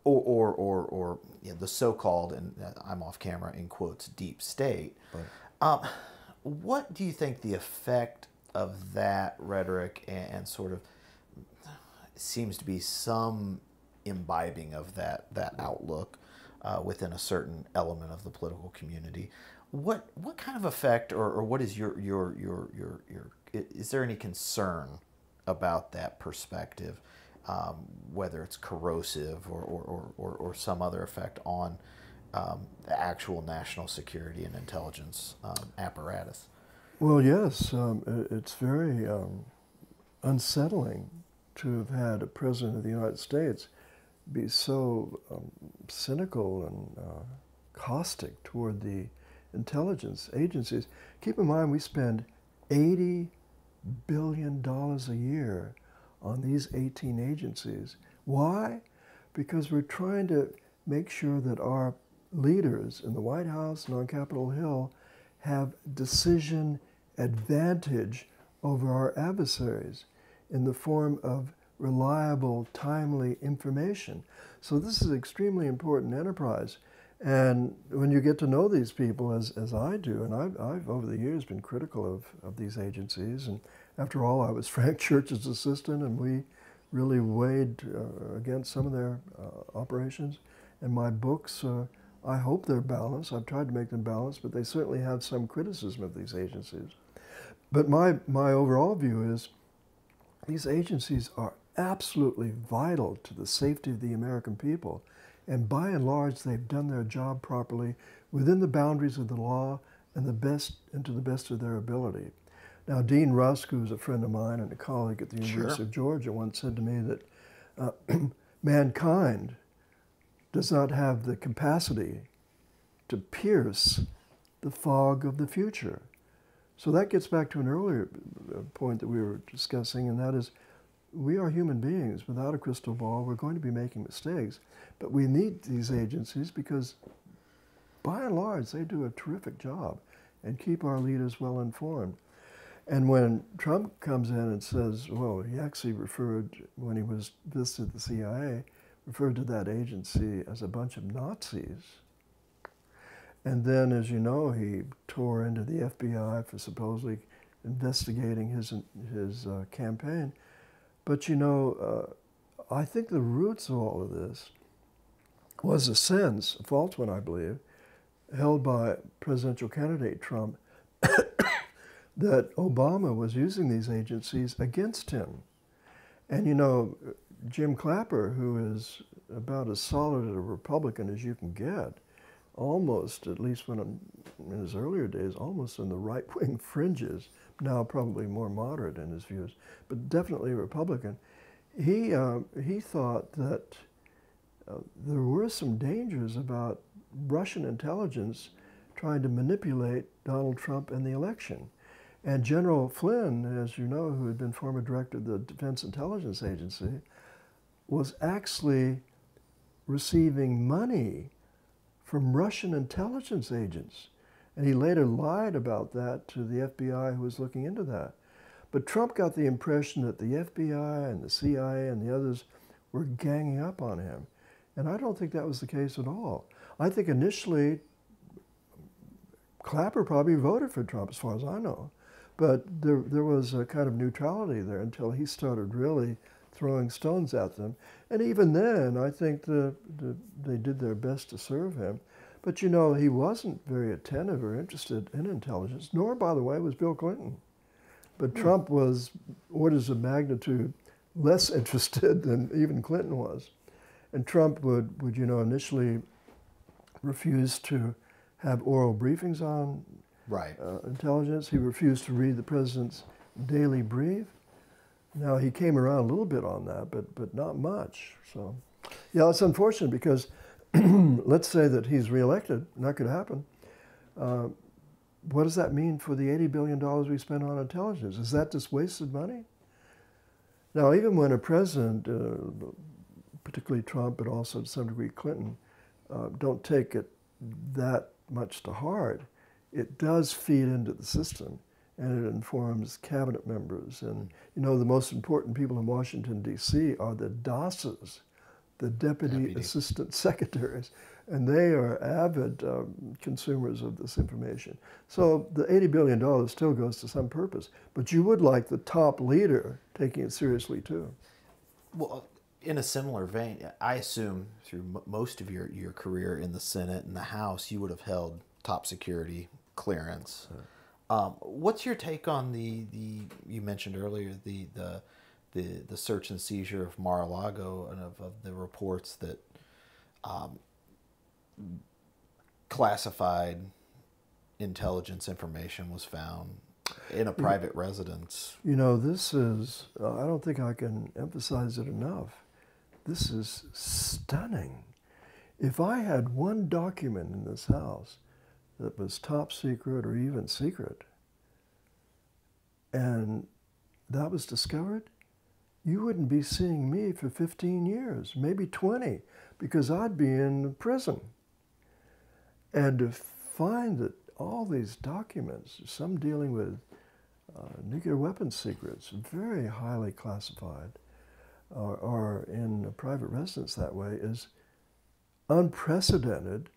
or the so-called, and I'm off camera, in quotes, deep state. Right. What do you think the effect of that rhetoric and sort of seems to be some imbibing of that outlook within a certain element of the political community. What kind of effect, or what is your is there any concern about that perspective, whether it's corrosive or some other effect on the actual national security and intelligence apparatus? Well, yes, it's very unsettling to have had a president of the United States be so cynical and caustic toward the intelligence agencies. Keep in mind, we spend $80 billion a year on these 18 agencies. Why? Because we're trying to make sure that our leaders in the White House and on Capitol Hill have decision advantage over our adversaries in the form of reliable, timely information. So this is an extremely important enterprise. And when you get to know these people, as I do, and I've over the years been critical of these agencies, and after all, I was Frank Church's assistant, and we really weighed against some of their operations. And my books, I hope they're balanced. I've tried to make them balanced, but they certainly have some criticism of these agencies. But my overall view is these agencies are absolutely vital to the safety of the American people. And by and large, they've done their job properly within the boundaries of the law and to the best of their ability. Now, Dean Rusk, who's a friend of mine and a colleague at the University of Georgia, once said to me that mankind does not have the capacity to pierce the fog of the future. So that gets back to an earlier point that we were discussing, and that is, we are human beings. Without a crystal ball, we're going to be making mistakes. But we need these agencies because, by and large, they do a terrific job and keep our leaders well informed. And when Trump comes in and says, well, he actually referred, when he was visited the CIA, referred to that agency as a bunch of Nazis. And then, as you know, he tore into the FBI for supposedly investigating his campaign. But you know, I think the roots of all of this was a sense, a false one I believe, held by presidential candidate Trump, that Obama was using these agencies against him. And you know, Jim Clapper, who is about as solid a Republican as you can get, almost, at least when in his earlier days, almost in the right-wing fringes, now probably more moderate in his views, but definitely a Republican. He thought that there were some dangers about Russian intelligence trying to manipulate Donald Trump in the election. And General Flynn, as you know, who had been former director of the Defense Intelligence Agency, was actually receiving money from Russian intelligence agents. And he later lied about that to the FBI who was looking into that. But Trump got the impression that the FBI and the CIA and the others were ganging up on him. And I don't think that was the case at all. I think initially, Clapper probably voted for Trump, as far as I know. But there was a kind of neutrality there until he started really throwing stones at them. And even then, I think they did their best to serve him. But you know, he wasn't very attentive or interested in intelligence, nor, by the way, was Bill Clinton. But Trump was orders of magnitude less interested than even Clinton was. And Trump would you know, initially refuse to have oral briefings on intelligence. He refused to read the president's daily brief. Now, he came around a little bit on that, but not much. So, yeah, it's unfortunate because let's say that he's reelected, and that could happen. What does that mean for the $80 billion we spend on intelligence? Is that just wasted money? Now, even when a president, particularly Trump, but also to some degree Clinton, don't take it that much to heart, it does feed into the system. And it informs cabinet members. And, you know, the most important people in Washington, D.C. are the DASs, the Deputy Assistant Secretaries. And they are avid consumers of this information. So the $80 billion still goes to some purpose. But you would like the top leader taking it seriously, too. Well, in a similar vein, I assume through most of your career in the Senate and the House, you would have held top security clearance. What's your take on the you mentioned earlier the search and seizure of Mar-a-Lago and of the reports that classified intelligence information was found in a private residence? You know, this is, I don't think I can emphasize it enough. This is stunning. If I had one document in this house that was top secret or even secret, and that was discovered, you wouldn't be seeing me for 15 years, maybe 20, because I'd be in prison. And to find that all these documents, some dealing with nuclear weapons secrets, very highly classified, or in a private residence that way, is unprecedented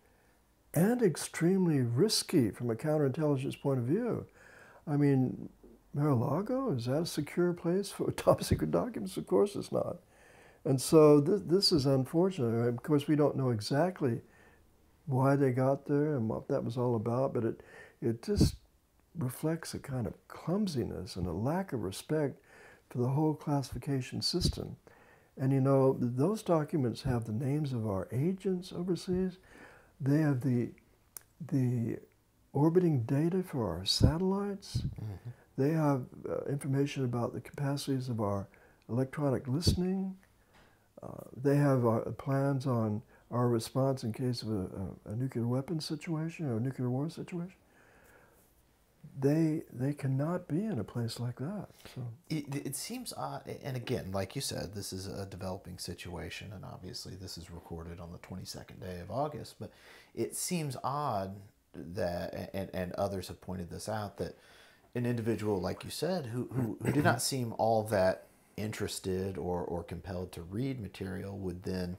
and extremely risky from a counterintelligence point of view. I mean, Mar-a-Lago, is that a secure place for top secret documents? Of course it's not. And so this is unfortunate. Of course, we don't know exactly why they got there and what that was all about, but it just reflects a kind of clumsiness and a lack of respect for the whole classification system. And you know, those documents have the names of our agents overseas. They have the orbiting data for our satellites. Mm-hmm. They have information about the capacities of our electronic listening. They have plans on our response in case of a nuclear weapons situation or a nuclear war situation. They cannot be in a place like that. So. It seems odd, and again, like you said, this is a developing situation, and obviously this is recorded on the 22nd day of August, but it seems odd that, and others have pointed this out, that an individual, like you said, who did not seem all that interested or compelled to read material would then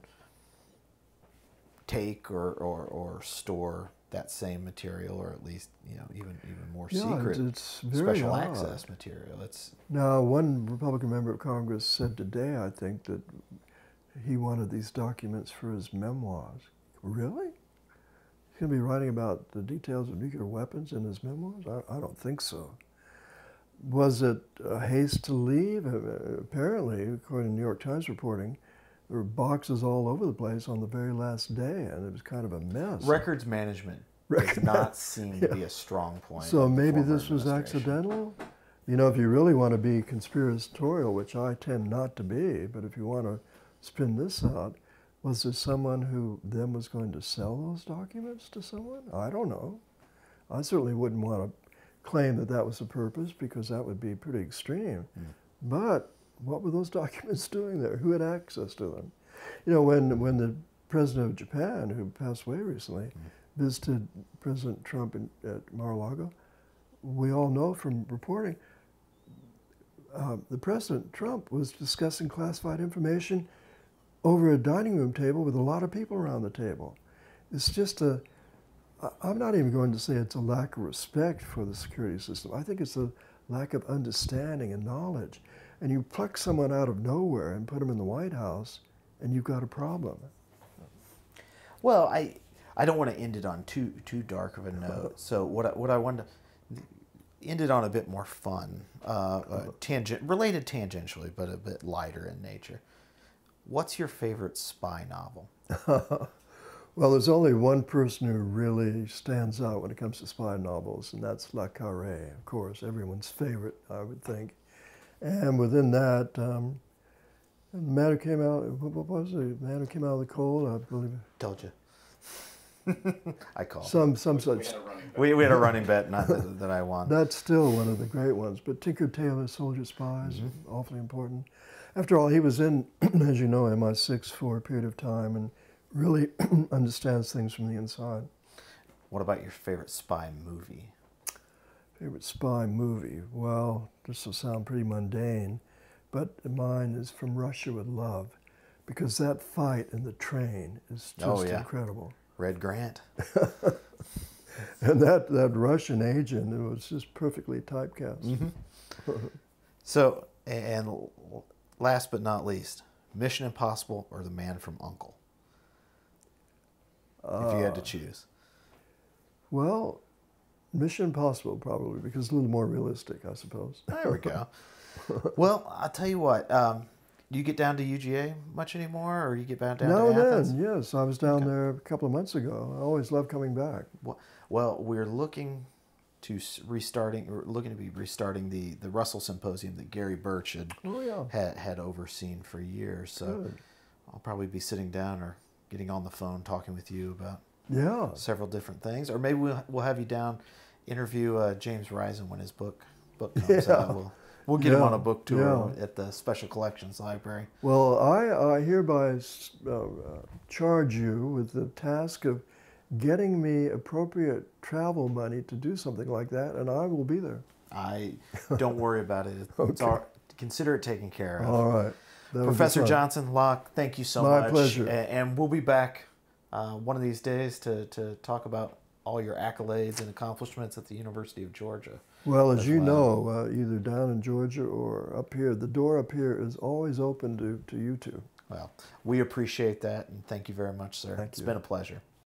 take or store that same material, or at least, you know, even more secret it's very special odd. access material. Now, one Republican member of Congress said today, I think, that he wanted these documents for his memoirs. Really? He's going to be writing about the details of nuclear weapons in his memoirs? I don't think so. Was it a haste to leave? Apparently, according to New York Times reporting, there were boxes all over the place on the very last day, and it was kind of a mess. Records management does not seem to be a strong point. So maybe this was accidental? You know, if you really want to be conspiratorial, which I tend not to be, but if you want to spin this out, was there someone who then was going to sell those documents to someone? I don't know. I certainly wouldn't want to claim that that was the purpose, because that would be pretty extreme. But what were those documents doing there? Who had access to them? You know, when the president of Japan, who passed away recently, visited President Trump at Mar-a-Lago, we all know from reporting, the President Trump was discussing classified information over a dining room table with a lot of people around the table. It's just I'm not even going to say it's a lack of respect for the security system. I think it's a lack of understanding and knowledge. And you pluck someone out of nowhere and put them in the White House, and you've got a problem. Well, I don't want to end it on too dark of a note. So what I wanted to end it on a bit more fun, related tangentially, but a bit lighter in nature. What's your favorite spy novel? Well, there's only one person who really stands out when it comes to spy novels, and that's Le Carré, of course, everyone's favorite, I would think. And within that, the man who came out, what was it? The man who came out of the cold, I believe. Told you. I called. Some such. We had a running bet, not that I won. That's still one of the great ones. But Tinker Tailor Soldier Spies, awfully important. After all, he was in, as you know, MI6 for a period of time and really understands things from the inside. What about your favorite spy movie? Favorite spy movie? Well, this will sound pretty mundane, but mine is From Russia with Love, because that fight in the train is just incredible. Red Grant. And that Russian agent, it was just perfectly typecast. So, and last but not least, Mission Impossible or The Man from U.N.C.L.E.? If you had to choose. Well, Mission Impossible probably, because it's a little more realistic, I suppose. There we go. Well, I'll tell you what. Do you get down to UGA much anymore, or you get back down Now to and Athens? then, yes. I was down there a couple of months ago. I always love coming back. Well, we're looking to be restarting the Russell Symposium that Gary Birch had overseen for years. So Good. I'll probably be sitting down or getting on the phone talking with you about several different things, or maybe we'll have you down interview James Risen when his book comes out. We'll get him on a book tour at the Special Collections Library. Well, I hereby charge you with the task of getting me appropriate travel money to do something like that, and I will be there. Don't worry about it. Okay. Consider it taken care of. All right. Professor Johnson, Loch, thank you so much. My pleasure. And we'll be back one of these days to talk about all your accolades and accomplishments at the University of Georgia. Well, as you know, either down in Georgia or up here, the door up here is always open to you two. Well, we appreciate that, and thank you very much, sir. It's been a pleasure.